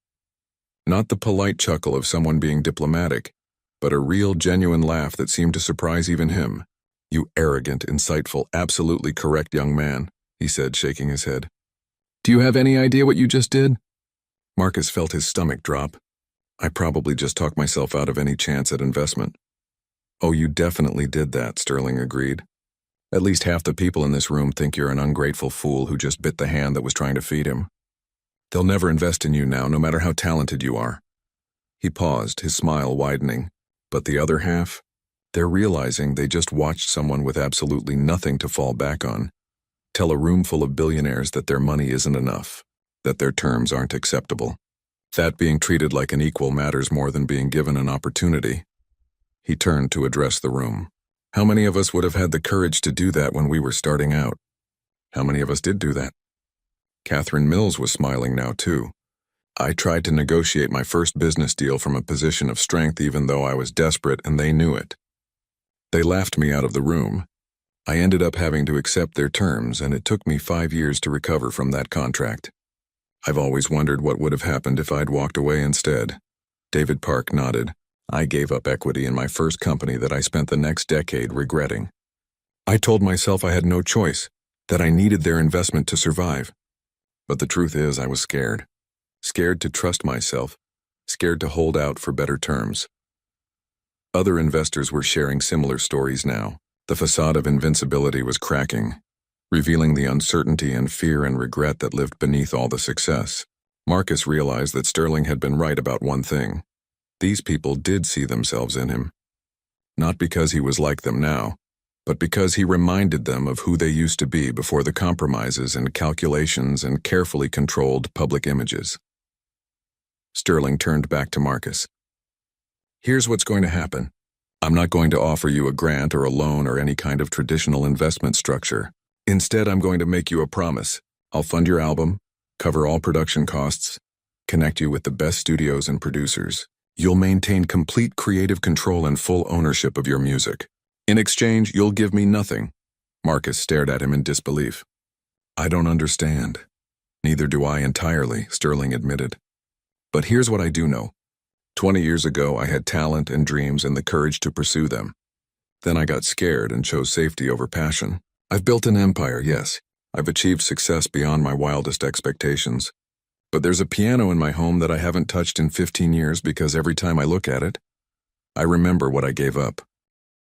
Not the polite chuckle of someone being diplomatic, but a real, genuine laugh that seemed to surprise even him. "You arrogant, insightful, absolutely correct young man," he said, shaking his head. "Do you have any idea what you just did?" Marcus felt his stomach drop. "I probably just talked myself out of any chance at investment." "Oh, you definitely did that," Sterling agreed. "At least half the people in this room think you're an ungrateful fool who just bit the hand that was trying to feed him. They'll never invest in you now, no matter how talented you are." He paused, his smile widening. "But the other half? They're realizing they just watched someone with absolutely nothing to fall back on tell a room full of billionaires that their money isn't enough, that their terms aren't acceptable. That being treated like an equal matters more than being given an opportunity." He turned to address the room. How many of us would have had the courage to do that when we were starting out? How many of us did do that? Catherine Mills was smiling now, too. I tried to negotiate my first business deal from a position of strength even though I was desperate and they knew it. They laughed me out of the room. I ended up having to accept their terms, and it took me 5 years to recover from that contract. I've always wondered what would have happened if I'd walked away instead. David Park nodded. I gave up equity in my first company that I spent the next decade regretting. I told myself I had no choice, that I needed their investment to survive. But the truth is, I was scared. Scared to trust myself, scared to hold out for better terms. Other investors were sharing similar stories now. The facade of invincibility was cracking, revealing the uncertainty and fear and regret that lived beneath all the success. Marcus realized that Sterling had been right about one thing. These people did see themselves in him. Not because he was like them now, but because he reminded them of who they used to be before the compromises and calculations and carefully controlled public images. Sterling turned back to Marcus. Here's what's going to happen. I'm not going to offer you a grant or a loan or any kind of traditional investment structure. Instead, I'm going to make you a promise. I'll fund your album, cover all production costs, connect you with the best studios and producers. You'll maintain complete creative control and full ownership of your music. In exchange, you'll give me nothing. Marcus stared at him in disbelief. I don't understand. Neither do I entirely, Sterling admitted. But here's what I do know. 20 years ago, I had talent and dreams and the courage to pursue them. Then I got scared and chose safety over passion. I've built an empire, yes. I've achieved success beyond my wildest expectations. But there's a piano in my home that I haven't touched in 15 years because every time I look at it, I remember what I gave up.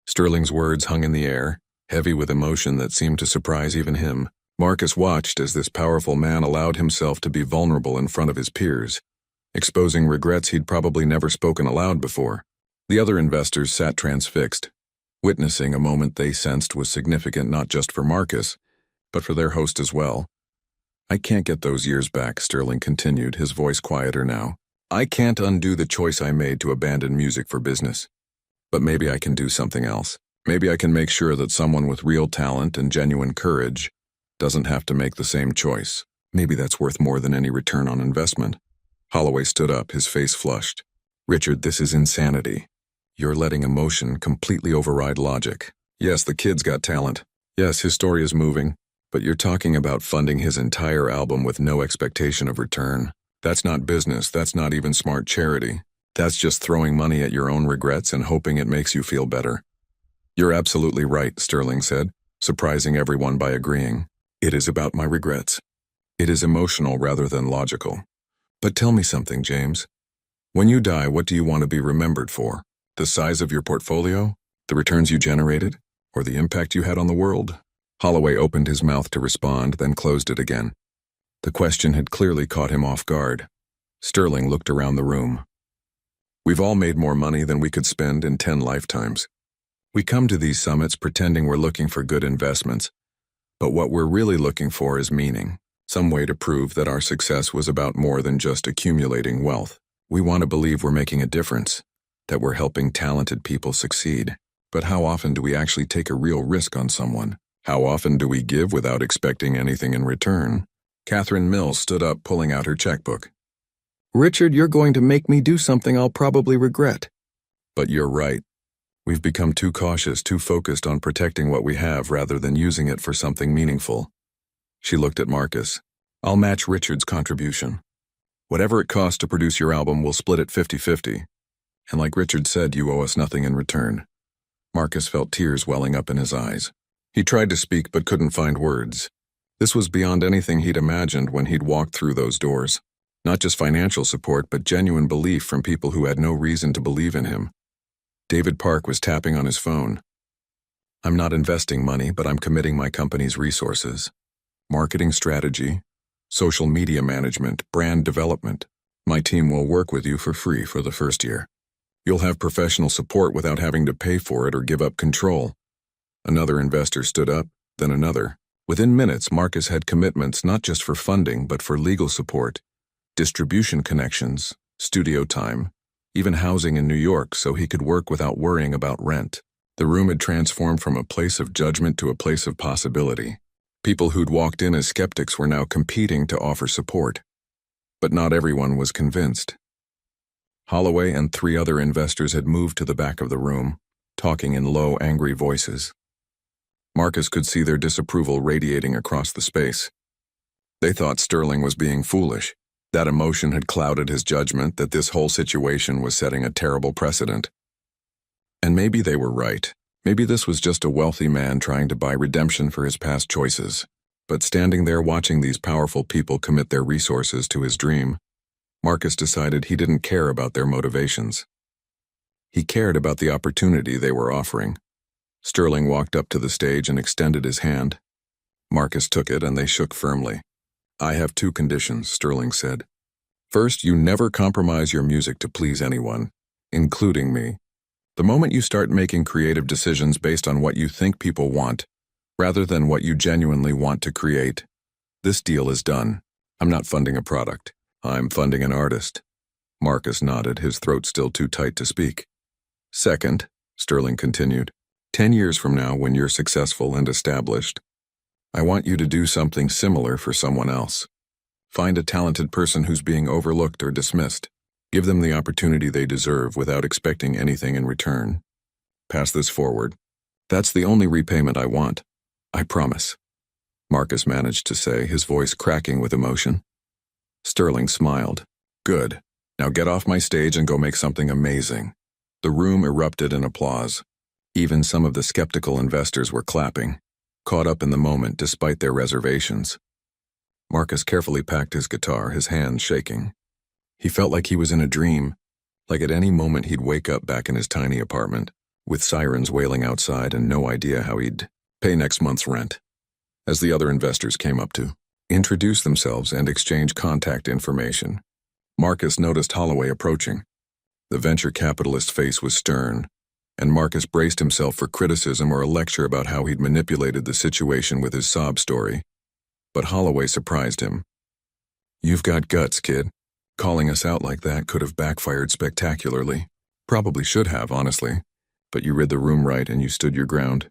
Sterling's words hung in the air, heavy with emotion that seemed to surprise even him. Marcus watched as this powerful man allowed himself to be vulnerable in front of his peers, exposing regrets he'd probably never spoken aloud before. The other investors sat transfixed, witnessing a moment they sensed was significant not just for Marcus, but for their host as well. I can't get those years back, Sterling continued, his voice quieter now. I can't undo the choice I made to abandon music for business. But maybe I can do something else. Maybe I can make sure that someone with real talent and genuine courage doesn't have to make the same choice. Maybe that's worth more than any return on investment. Holloway stood up, his face flushed. Richard, this is insanity. You're letting emotion completely override logic. Yes, the kid's got talent. Yes, his story is moving. But you're talking about funding his entire album with no expectation of return. That's not business, that's not even smart charity. That's just throwing money at your own regrets and hoping it makes you feel better. You're absolutely right, Sterling said, surprising everyone by agreeing. It is about my regrets. It is emotional rather than logical. But tell me something, James. When you die, what do you want to be remembered for? The size of your portfolio? The returns you generated? Or the impact you had on the world? Holloway opened his mouth to respond, then closed it again. The question had clearly caught him off guard. Sterling looked around the room. We've all made more money than we could spend in 10 lifetimes. We come to these summits pretending we're looking for good investments, but what we're really looking for is meaning. Some way to prove that our success was about more than just accumulating wealth. We want to believe we're making a difference, that we're helping talented people succeed. But how often do we actually take a real risk on someone? How often do we give without expecting anything in return? Catherine Mills stood up, pulling out her checkbook. Richard, you're going to make me do something I'll probably regret. But you're right. We've become too cautious, too focused on protecting what we have rather than using it for something meaningful. She looked at Marcus. I'll match Richard's contribution. Whatever it costs to produce your album, we'll split it 50-50. And like Richard said, you owe us nothing in return. Marcus felt tears welling up in his eyes. He tried to speak but couldn't find words. This was beyond anything he'd imagined when he'd walked through those doors. Not just financial support, but genuine belief from people who had no reason to believe in him. David Park was tapping on his phone. I'm not investing money, but I'm committing my company's resources. Marketing strategy, social media management, brand development. My team will work with you for free for the first year. You'll have professional support without having to pay for it or give up control. Another investor stood up, then another. Within minutes, Marcus had commitments not just for funding, but for legal support, distribution connections, studio time, even housing in New York so he could work without worrying about rent. The room had transformed from a place of judgment to a place of possibility. People who'd walked in as skeptics were now competing to offer support. But not everyone was convinced. Holloway and 3 other investors had moved to the back of the room, talking in low, angry voices. Marcus could see their disapproval radiating across the space. They thought Sterling was being foolish. That emotion had clouded his judgment that this whole situation was setting a terrible precedent. And maybe they were right. Maybe this was just a wealthy man trying to buy redemption for his past choices. But standing there watching these powerful people commit their resources to his dream, Marcus decided he didn't care about their motivations. He cared about the opportunity they were offering. Sterling walked up to the stage and extended his hand. Marcus took it and they shook firmly. "I have 2 conditions," Sterling said. "First, you never compromise your music to please anyone, including me. The moment you start making creative decisions based on what you think people want, rather than what you genuinely want to create, this deal is done. I'm not funding a product. I'm funding an artist." Marcus nodded, his throat still too tight to speak. "Second," Sterling continued, 10 years from now when you're successful and established, I want you to do something similar for someone else. Find a talented person who's being overlooked or dismissed. Give them the opportunity they deserve without expecting anything in return. Pass this forward. That's the only repayment I want. I promise," Marcus managed to say, his voice cracking with emotion. Sterling smiled. "Good. Now get off my stage and go make something amazing." The room erupted in applause. Even some of the skeptical investors were clapping, caught up in the moment despite their reservations. Marcus carefully packed his guitar, his hands shaking. He felt like he was in a dream, like at any moment he'd wake up back in his tiny apartment, with sirens wailing outside and no idea how he'd pay next month's rent. As the other investors came up to introduce themselves and exchange contact information, Marcus noticed Holloway approaching. The venture capitalist's face was stern, and Marcus braced himself for criticism or a lecture about how he'd manipulated the situation with his sob story. But Holloway surprised him. "You've got guts, kid. Calling us out like that could have backfired spectacularly. Probably should have, honestly. But you read the room right and you stood your ground."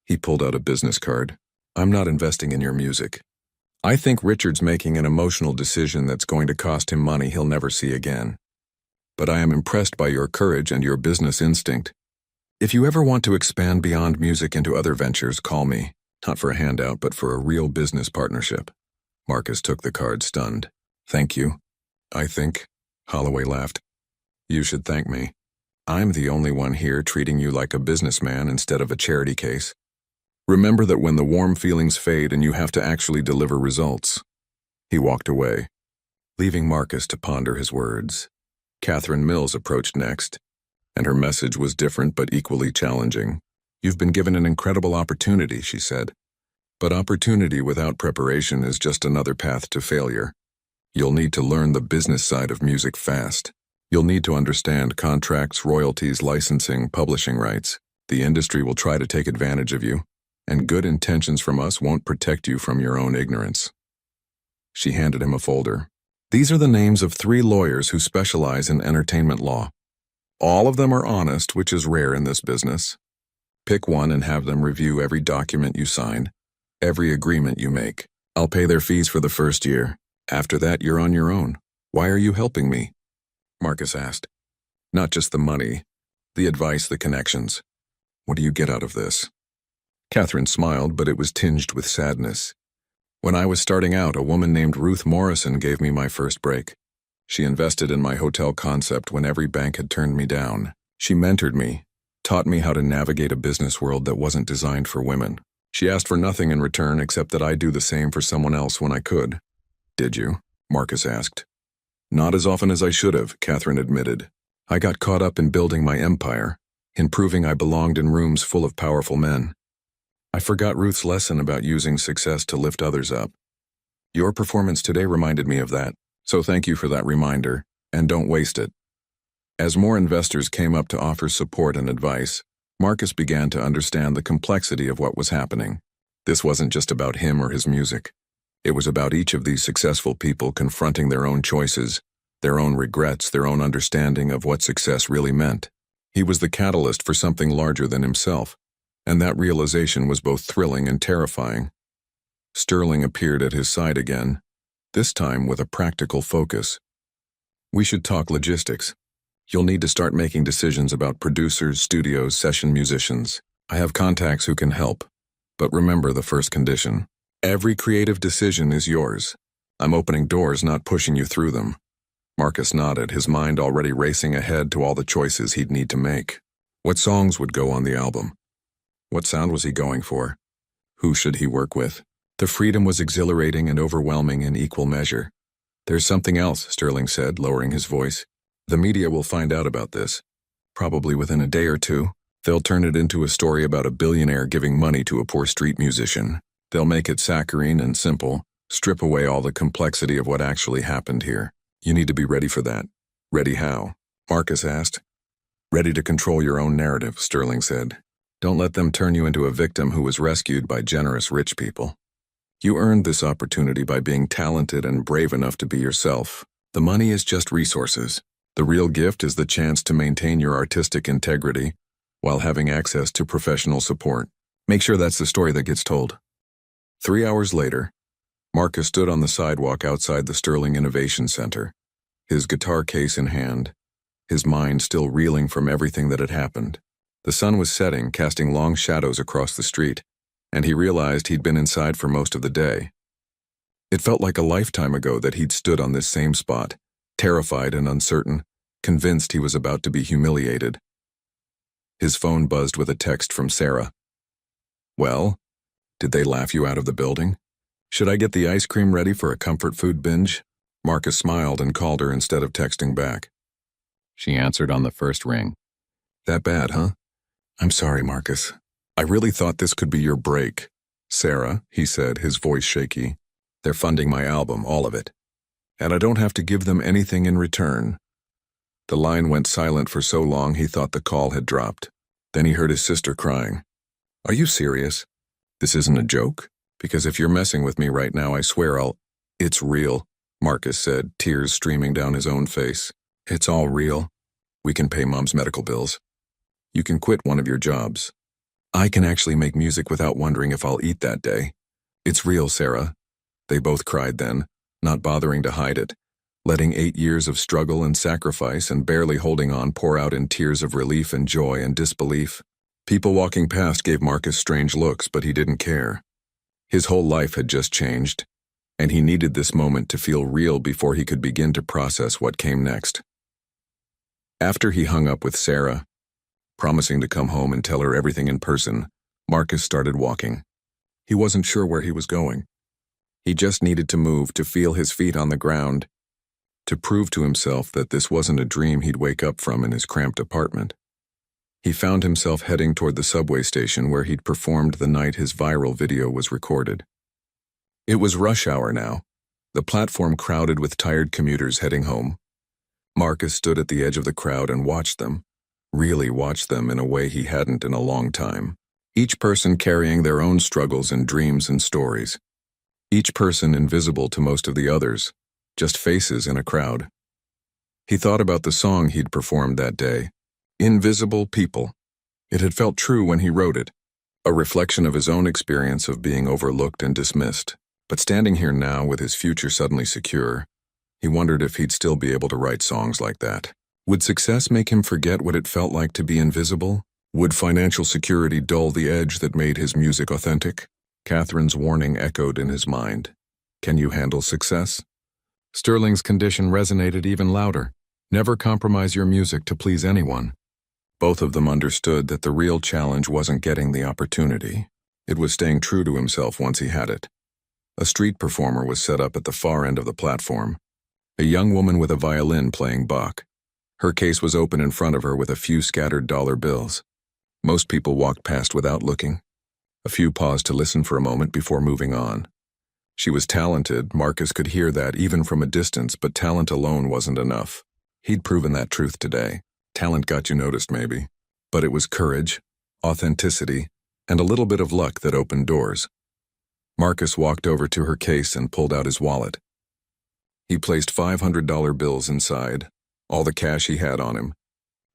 He pulled out a business card. "I'm not investing in your music. I think Richard's making an emotional decision that's going to cost him money he'll never see again. But I am impressed by your courage and your business instinct. If you ever want to expand beyond music into other ventures, call me. Not for a handout, but for a real business partnership." Marcus took the card, stunned. "Thank you. I think," Holloway laughed. "You should thank me. I'm the only one here treating you like a businessman instead of a charity case. Remember that when the warm feelings fade and you have to actually deliver results." He walked away, leaving Marcus to ponder his words. Catherine Mills approached next, and her message was different but equally challenging. "You've been given an incredible opportunity," she said. "But opportunity without preparation is just another path to failure. You'll need to learn the business side of music fast. You'll need to understand contracts, royalties, licensing, publishing rights. The industry will try to take advantage of you, and good intentions from us won't protect you from your own ignorance." She handed him a folder. "These are the names of 3 lawyers who specialize in entertainment law. All of them are honest, which is rare in this business. Pick one and have them review every document you sign, every agreement you make. I'll pay their fees for the first year. After that, you're on your own." "Why are you helping me?" Marcus asked. "Not just the money, the advice, the connections. What do you get out of this?" Catherine smiled, but it was tinged with sadness. "When I was starting out, a woman named Ruth Morrison gave me my first break. She invested in my hotel concept when every bank had turned me down. She mentored me, taught me how to navigate a business world that wasn't designed for women. She asked for nothing in return except that I do the same for someone else when I could." "Did you?" Marcus asked. "Not as often as I should have," Catherine admitted. "I got caught up in building my empire, in proving I belonged in rooms full of powerful men. I forgot Ruth's lesson about using success to lift others up. Your performance today reminded me of that, so thank you for that reminder, and don't waste it." As more investors came up to offer support and advice, Marcus began to understand the complexity of what was happening. This wasn't just about him or his music. It was about each of these successful people confronting their own choices, their own regrets, their own understanding of what success really meant. He was the catalyst for something larger than himself, and that realization was both thrilling and terrifying. Sterling appeared at his side again, this time with a practical focus. "We should talk logistics. You'll need to start making decisions about producers, studios, session musicians. I have contacts who can help. But remember the first condition. Every creative decision is yours. I'm opening doors, not pushing you through them." Marcus nodded, his mind already racing ahead to all the choices he'd need to make. What songs would go on the album? What sound was he going for? Who should he work with? The freedom was exhilarating and overwhelming in equal measure. "There's something else," Sterling said, lowering his voice. "The media will find out about this. Probably within a day or two. They'll turn it into a story about a billionaire giving money to a poor street musician. They'll make it saccharine and simple, strip away all the complexity of what actually happened here. You need to be ready for that." "Ready how?" Marcus asked. "Ready to control your own narrative," Sterling said. "Don't let them turn you into a victim who was rescued by generous rich people. You earned this opportunity by being talented and brave enough to be yourself. The money is just resources. The real gift is the chance to maintain your artistic integrity while having access to professional support. Make sure that's the story that gets told." 3 hours later, Marcus stood on the sidewalk outside the Sterling Innovation Center, his guitar case in hand, his mind still reeling from everything that had happened. The sun was setting, casting long shadows across the street, and he realized he'd been inside for most of the day. It felt like a lifetime ago that he'd stood on this same spot, terrified and uncertain, convinced he was about to be humiliated. His phone buzzed with a text from Sarah. "Well, did they laugh you out of the building? Should I get the ice cream ready for a comfort food binge?" Marcus smiled and called her instead of texting back. She answered on the first ring. "That bad, huh? I'm sorry, Marcus. I really thought this could be your break." "Sarah," he said, his voice shaky, "they're funding my album, all of it. And I don't have to give them anything in return." The line went silent for so long he thought the call had dropped. Then he heard his sister crying. "Are you serious? This isn't a joke? Because if you're messing with me right now, I swear I'll—" "It's real," Marcus said, tears streaming down his own face. "It's all real. We can pay Mom's medical bills. You can quit one of your jobs. I can actually make music without wondering if I'll eat that day. It's real, Sarah." They both cried then, not bothering to hide it, letting 8 years of struggle and sacrifice and barely holding on pour out in tears of relief and joy and disbelief. People walking past gave Marcus strange looks, but he didn't care. His whole life had just changed, and he needed this moment to feel real before he could begin to process what came next. After he hung up with Sarah, promising to come home and tell her everything in person, Marcus started walking. He wasn't sure where he was going. He just needed to move, to feel his feet on the ground, to prove to himself that this wasn't a dream he'd wake up from in his cramped apartment. He found himself heading toward the subway station where he'd performed the night his viral video was recorded. It was rush hour now, the platform crowded with tired commuters heading home. Marcus stood at the edge of the crowd and watched them, really watched them in a way he hadn't in a long time. Each person carrying their own struggles and dreams and stories. Each person invisible to most of the others, just faces in a crowd. He thought about the song he'd performed that day, "Invisible People." It had felt true when he wrote it, a reflection of his own experience of being overlooked and dismissed. But standing here now with his future suddenly secure, he wondered if he'd still be able to write songs like that. Would success make him forget what it felt like to be invisible? Would financial security dull the edge that made his music authentic? Catherine's warning echoed in his mind. Can you handle success? Sterling's condition resonated even louder. Never compromise your music to please anyone. Both of them understood that the real challenge wasn't getting the opportunity. It was staying true to himself once he had it. A street performer was set up at the far end of the platform. A young woman with a violin playing Bach. Her case was open in front of her with a few scattered dollar bills. Most people walked past without looking. A few paused to listen for a moment before moving on. She was talented, Marcus could hear that even from a distance, but talent alone wasn't enough. He'd proven that truth today. Talent got you noticed, maybe. But it was courage, authenticity, and a little bit of luck that opened doors. Marcus walked over to her case and pulled out his wallet. He placed $500 bills inside, all the cash he had on him.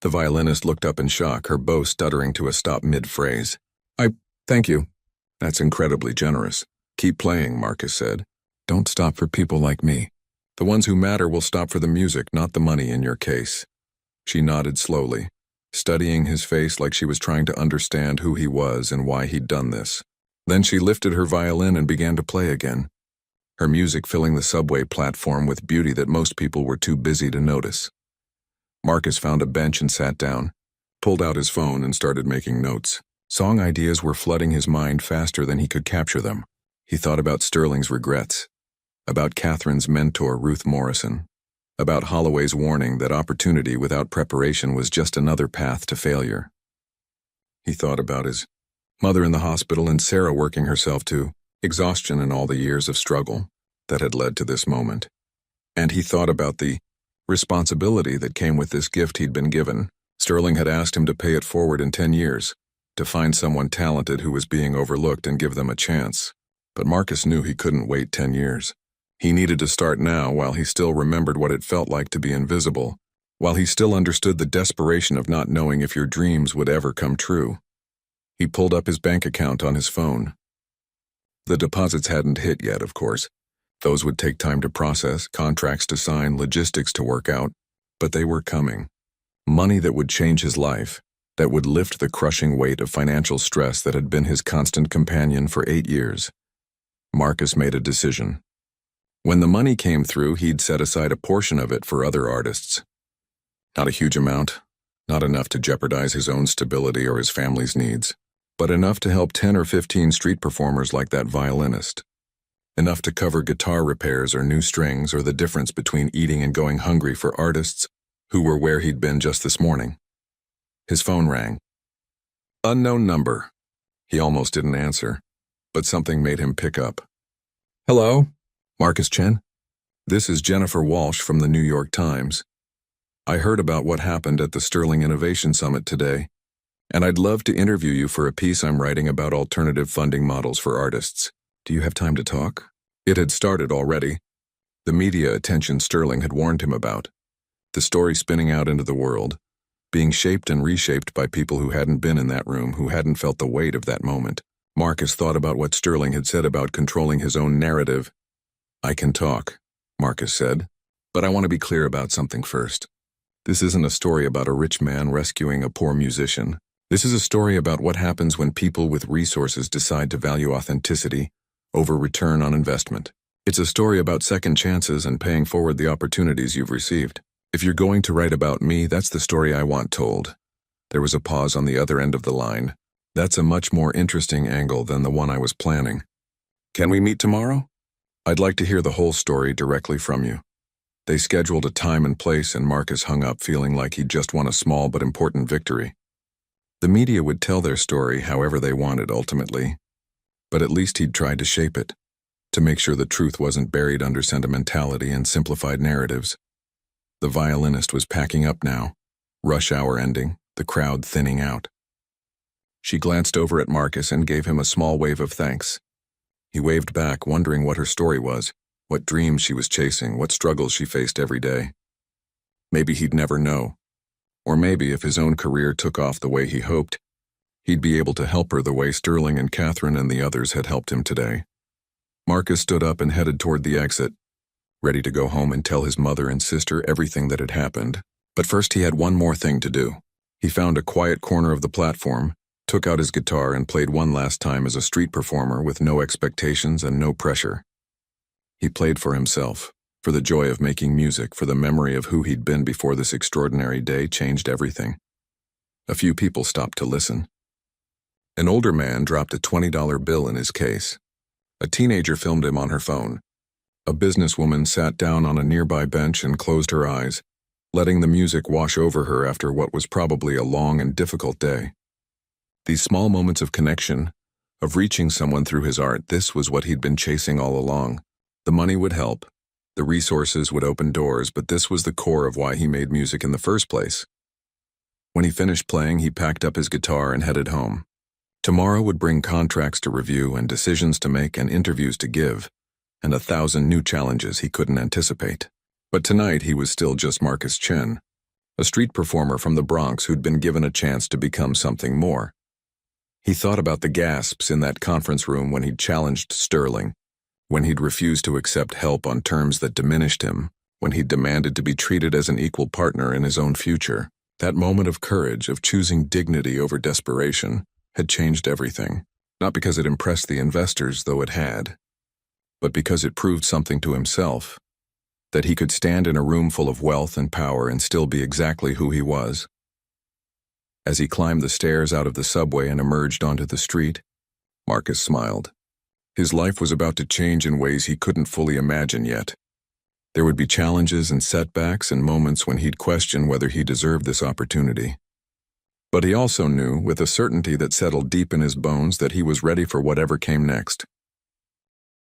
The violinist looked up in shock, her bow stuttering to a stop mid-phrase. Thank you. That's incredibly generous. Keep playing, Marcus said. Don't stop for people like me. The ones who matter will stop for the music, not the money in your case. She nodded slowly, studying his face like she was trying to understand who he was and why he'd done this. Then she lifted her violin and began to play again, her music filling the subway platform with beauty that most people were too busy to notice. Marcus found a bench and sat down, pulled out his phone and started making notes. Song ideas were flooding his mind faster than he could capture them. He thought about Sterling's regrets, about Catherine's mentor, Ruth Morrison, about Holloway's warning that opportunity without preparation was just another path to failure. He thought about his mother in the hospital and Sarah working herself to exhaustion in all the years of struggle that had led to this moment. And he thought about the responsibility that came with this gift he'd been given. Sterling had asked him to pay it forward in 10 years, to find someone talented who was being overlooked and give them a chance. But Marcus knew he couldn't wait 10 years. He needed to start now while he still remembered what it felt like to be invisible, while he still understood the desperation of not knowing if your dreams would ever come true. He pulled up his bank account on his phone. The deposits hadn't hit yet, of course. Those would take time to process, contracts to sign, logistics to work out, but they were coming. Money that would change his life, that would lift the crushing weight of financial stress that had been his constant companion for 8 years. Marcus made a decision. When the money came through, he'd set aside a portion of it for other artists. Not a huge amount, not enough to jeopardize his own stability or his family's needs, but enough to help 10 or 15 street performers like that violinist. Enough to cover guitar repairs or new strings or the difference between eating and going hungry for artists who were where he'd been just this morning. His phone rang. Unknown number. He almost didn't answer, but something made him pick up. Hello? Marcus Chen? This is Jennifer Walsh from the New York Times. I heard about what happened at the Sterling Innovation Summit today, and I'd love to interview you for a piece I'm writing about alternative funding models for artists. Do you have time to talk? It had started already. The media attention Sterling had warned him about. The story spinning out into the world, being shaped and reshaped by people who hadn't been in that room, who hadn't felt the weight of that moment. Marcus thought about what Sterling had said about controlling his own narrative. I can talk, Marcus said, but I want to be clear about something first. This isn't a story about a rich man rescuing a poor musician. This is a story about what happens when people with resources decide to value authenticity over return on investment. It's a story about second chances and paying forward the opportunities you've received. If you're going to write about me, that's the story I want told. There was a pause on the other end of the line. That's a much more interesting angle than the one I was planning. Can we meet tomorrow? I'd like to hear the whole story directly from you. They scheduled a time and place, and Marcus hung up feeling like he'd just won a small but important victory. The media would tell their story however they wanted ultimately, but at least he'd tried to shape it, to make sure the truth wasn't buried under sentimentality and simplified narratives. The violinist was packing up now, rush hour ending, the crowd thinning out. She glanced over at Marcus and gave him a small wave of thanks. He waved back, wondering what her story was, what dreams she was chasing, what struggles she faced every day. Maybe he'd never know. Or maybe if his own career took off the way he hoped, he'd be able to help her the way Sterling and Catherine and the others had helped him today. Marcus stood up and headed toward the exit, ready to go home and tell his mother and sister everything that had happened. But first he had one more thing to do. He found a quiet corner of the platform, took out his guitar and played one last time as a street performer with no expectations and no pressure. He played for himself, for the joy of making music, for the memory of who he'd been before this extraordinary day changed everything. A few people stopped to listen. An older man dropped a $20 bill in his case. A teenager filmed him on her phone. A businesswoman sat down on a nearby bench and closed her eyes, letting the music wash over her after what was probably a long and difficult day. These small moments of connection, of reaching someone through his art, this was what he'd been chasing all along. The money would help, the resources would open doors, but this was the core of why he made music in the first place. When he finished playing, he packed up his guitar and headed home. Tomorrow would bring contracts to review and decisions to make and interviews to give, and 1,000 new challenges he couldn't anticipate. But tonight he was still just Marcus Chen, a street performer from the Bronx who'd been given a chance to become something more. He thought about the gasps in that conference room when he'd challenged Sterling, when he'd refused to accept help on terms that diminished him, when he'd demanded to be treated as an equal partner in his own future. That moment of courage, of choosing dignity over desperation, had changed everything. Not because it impressed the investors, though it had, but because it proved something to himself, that he could stand in a room full of wealth and power and still be exactly who he was. As he climbed the stairs out of the subway and emerged onto the street, Marcus smiled. His life was about to change in ways he couldn't fully imagine yet. There would be challenges and setbacks and moments when he'd question whether he deserved this opportunity. But he also knew, with a certainty that settled deep in his bones, that he was ready for whatever came next.